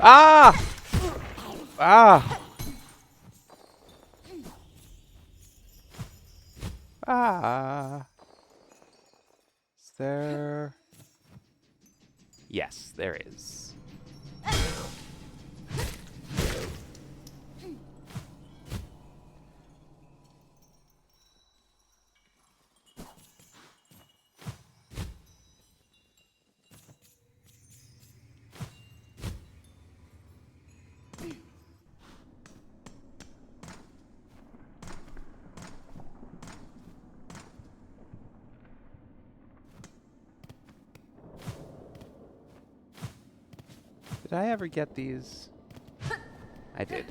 Ah! Ah! Ah! Is there... Yes, there is. Did I ever get these? I did.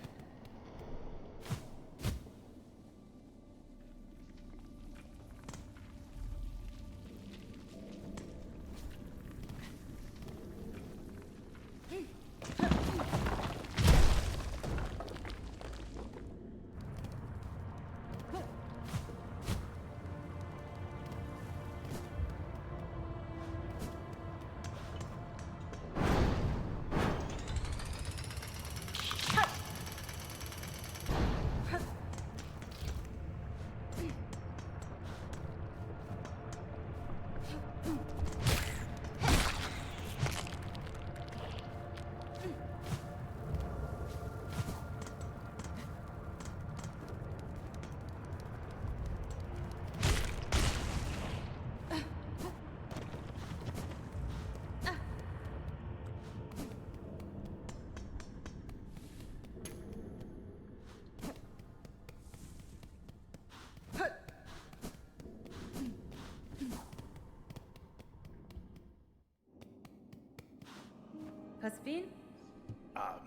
Paspin?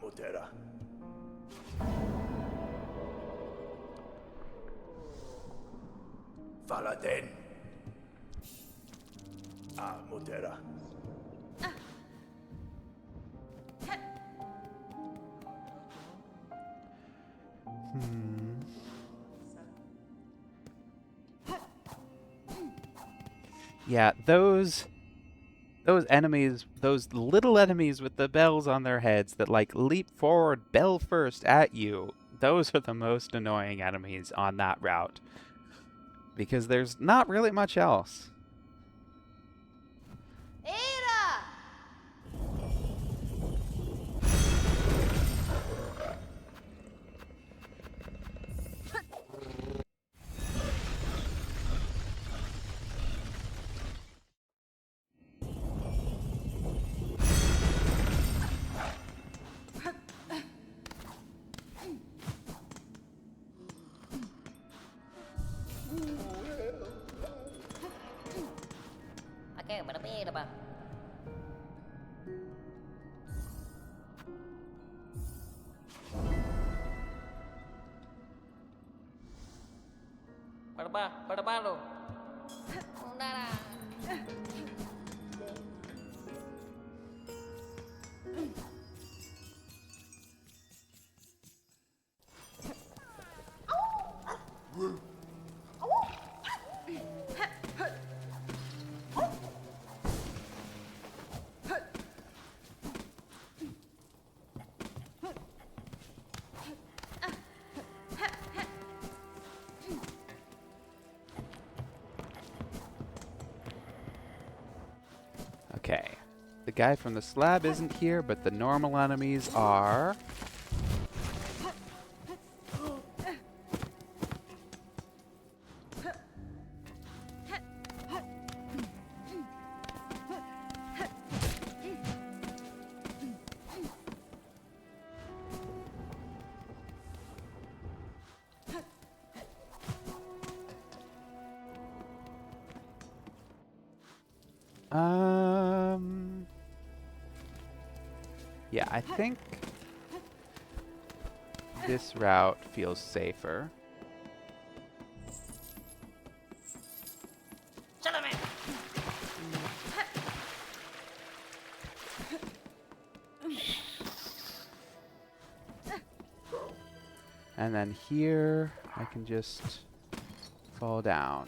Mutera. Valaden. Mutera. Yeah, those enemies, those little enemies with the bells on their heads that like leap forward bell first at you, those are the most annoying enemies on that route. Because there's not really much else. Ada! Okay, berbeda, Pak. Berbalu. Udara. Okay. The guy from the slab isn't here, but the normal enemies are. Yeah, I think this route feels safer. Shut up, man. And then here, I can just fall down.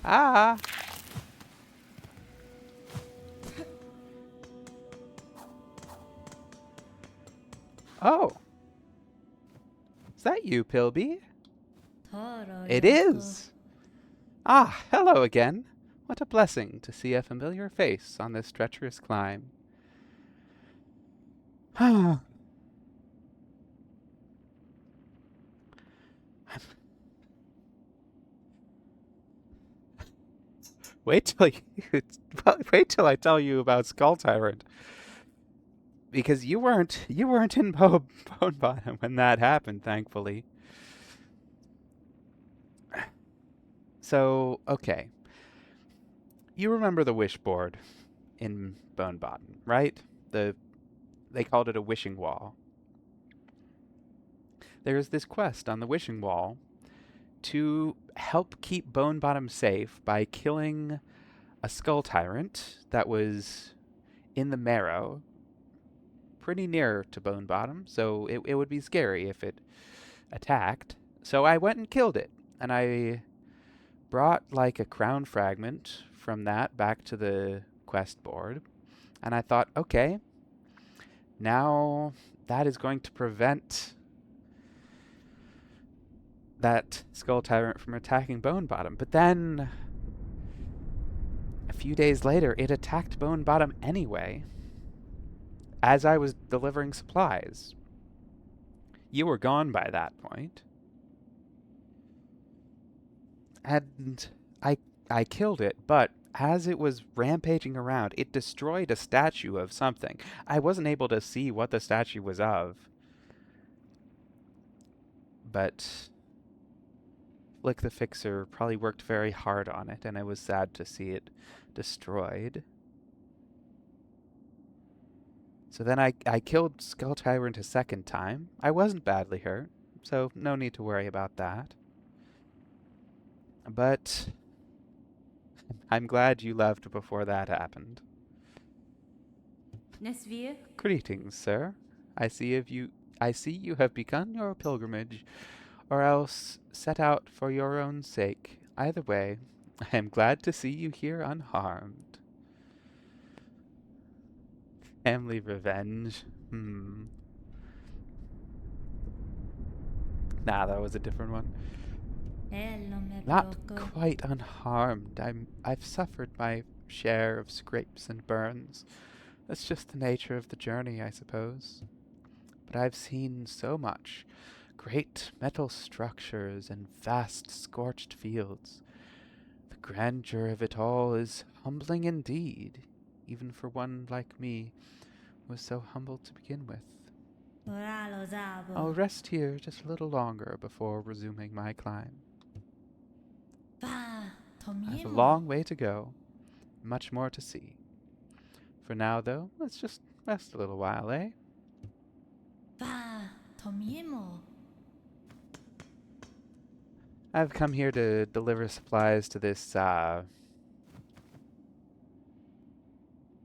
Ah! Oh! Is that you, Pilby? It is! Ah, hello again. What a blessing to see a familiar face on this treacherous climb. Wait till wait till I tell you about Skull Tyrant, because you weren't in Bone Bottom when that happened, thankfully. So okay, you remember the wish board in Bone Bottom, right? They called it a wishing wall. There's this quest on the wishing wall to help keep Bone Bottom safe by killing a Skull Tyrant that was in the Marrow, pretty near to Bone Bottom, so it would be scary if it attacked. So I went and killed it, and I brought like a crown fragment from that back to the quest board, and I thought, okay, now that is going to prevent that Skull Tyrant from attacking Bone Bottom. But then, a few days later, it attacked Bone Bottom anyway, as I was delivering supplies. You were gone by that point. And I killed it, but as it was rampaging around, it destroyed a statue of something. I wasn't able to see what the statue was of, but Flick the Fixer probably worked very hard on it, and I was sad to see it destroyed. So then I killed Skull Tyrant a second time. I wasn't badly hurt, so no need to worry about that. But I'm glad you left before that happened. Nesvir? Greetings, sir. I see you have begun your pilgrimage, or else set out for your own sake. Either way, I am glad to see you here unharmed. Family revenge. Nah, that was a different one. Not quite unharmed. I've suffered my share of scrapes and burns. That's just the nature of the journey, I suppose. But I've seen so much. Great metal structures and vast scorched fields. The grandeur of it all is humbling indeed, even for one like me, who was so humble to begin with. I'll rest here just a little longer before resuming my climb. I have a long way to go, much more to see. For now, though, let's just rest a little while, eh? I've come here to deliver supplies to this,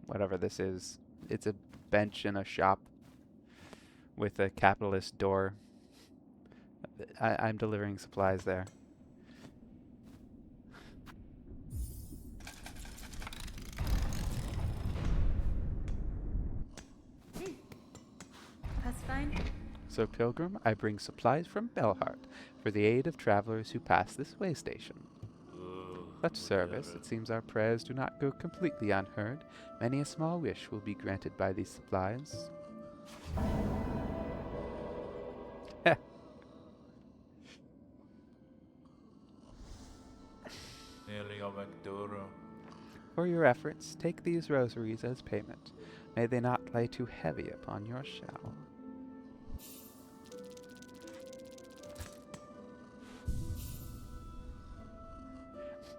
whatever this is. It's a bench in a shop with a capitalist door. I'm delivering supplies there. That's fine. So, Pilgrim, I bring supplies from Belhart for the aid of travelers who pass this way station. Such service, it seems our prayers do not go completely unheard. Many a small wish will be granted by these supplies. For your efforts, take these rosaries as payment. May they not lay too heavy upon your shell.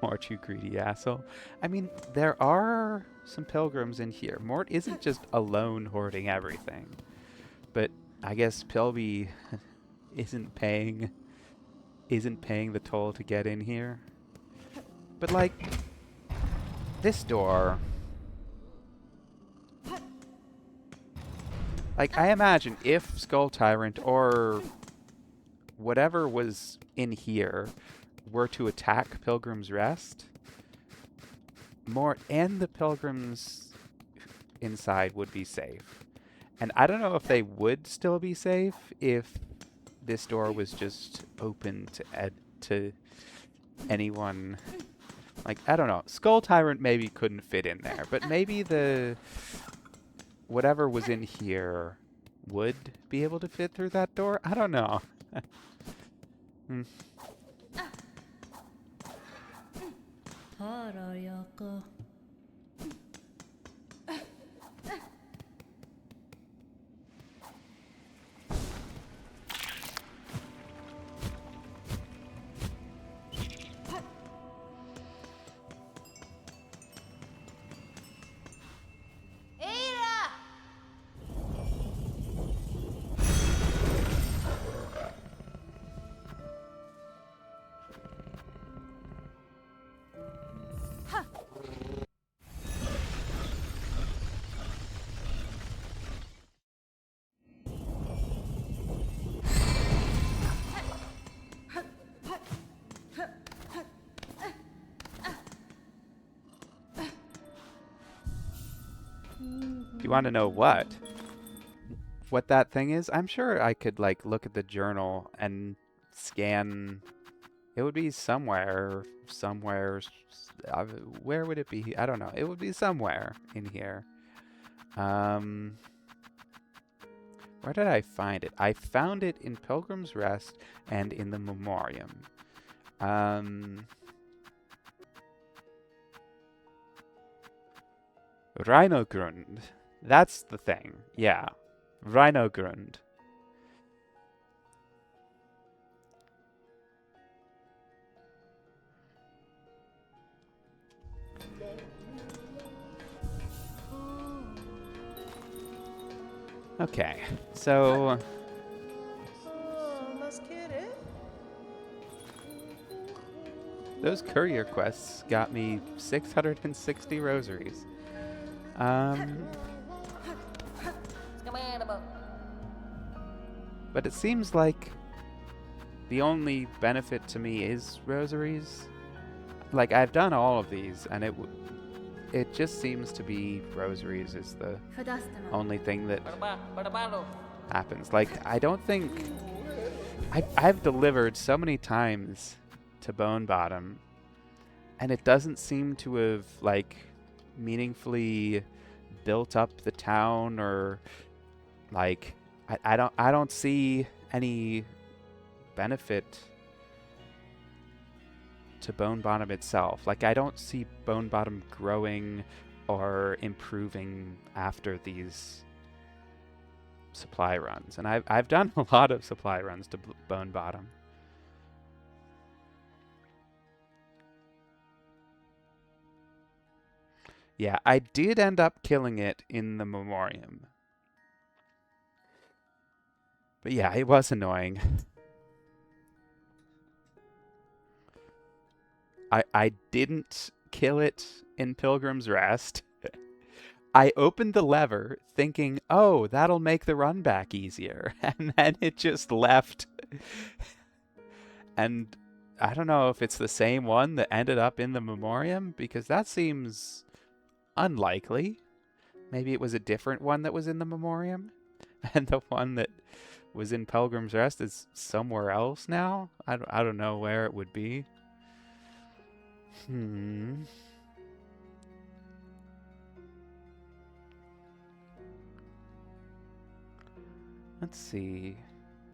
Mort, you greedy asshole. I mean, there are some pilgrims in here. Mort isn't just alone hoarding everything. But I guess Pilby isn't paying the toll to get in here. But like this door, like I imagine if Skull Tyrant or whatever was in here were to attack Pilgrim's Rest, Mort and the pilgrims inside would be safe. And I don't know if they would still be safe if this door was just open to anyone. Like, I don't know. Skull Tyrant maybe couldn't fit in there, but maybe the whatever was in here would be able to fit through that door. I don't know. You want to know what that thing is? I'm sure I could like look at the journal and scan. It would be somewhere. Where would it be? I don't know. It would be somewhere in here. Where did I find it? I found it in Pilgrim's Rest and in the Memoriam. Rhinogrund. That's the thing. Yeah. Rhinogrund. Okay, so those courier quests got me 660 rosaries. But it seems like the only benefit to me is rosaries. Like, I've done all of these, and it just seems to be rosaries is the only thing that happens. Like, I don't think... I've delivered so many times to Bone Bottom, and it doesn't seem to have, like, meaningfully built up the town, or, like, I don't see any benefit to Bone Bottom itself. Like, I don't see Bone Bottom growing or improving after these supply runs. And I've done a lot of supply runs to Bone Bottom. Yeah, I did end up killing it in the Memoriam. But yeah, it was annoying. I didn't kill it in Pilgrim's Rest. I opened the lever thinking, oh, that'll make the run back easier. And then it just left. And I don't know if it's the same one that ended up in the memoriam, because that seems unlikely. Maybe it was a different one that was in the memoriam, and the one that was in Pilgrim's Rest is somewhere else now. I don't know where it would be. Let's see.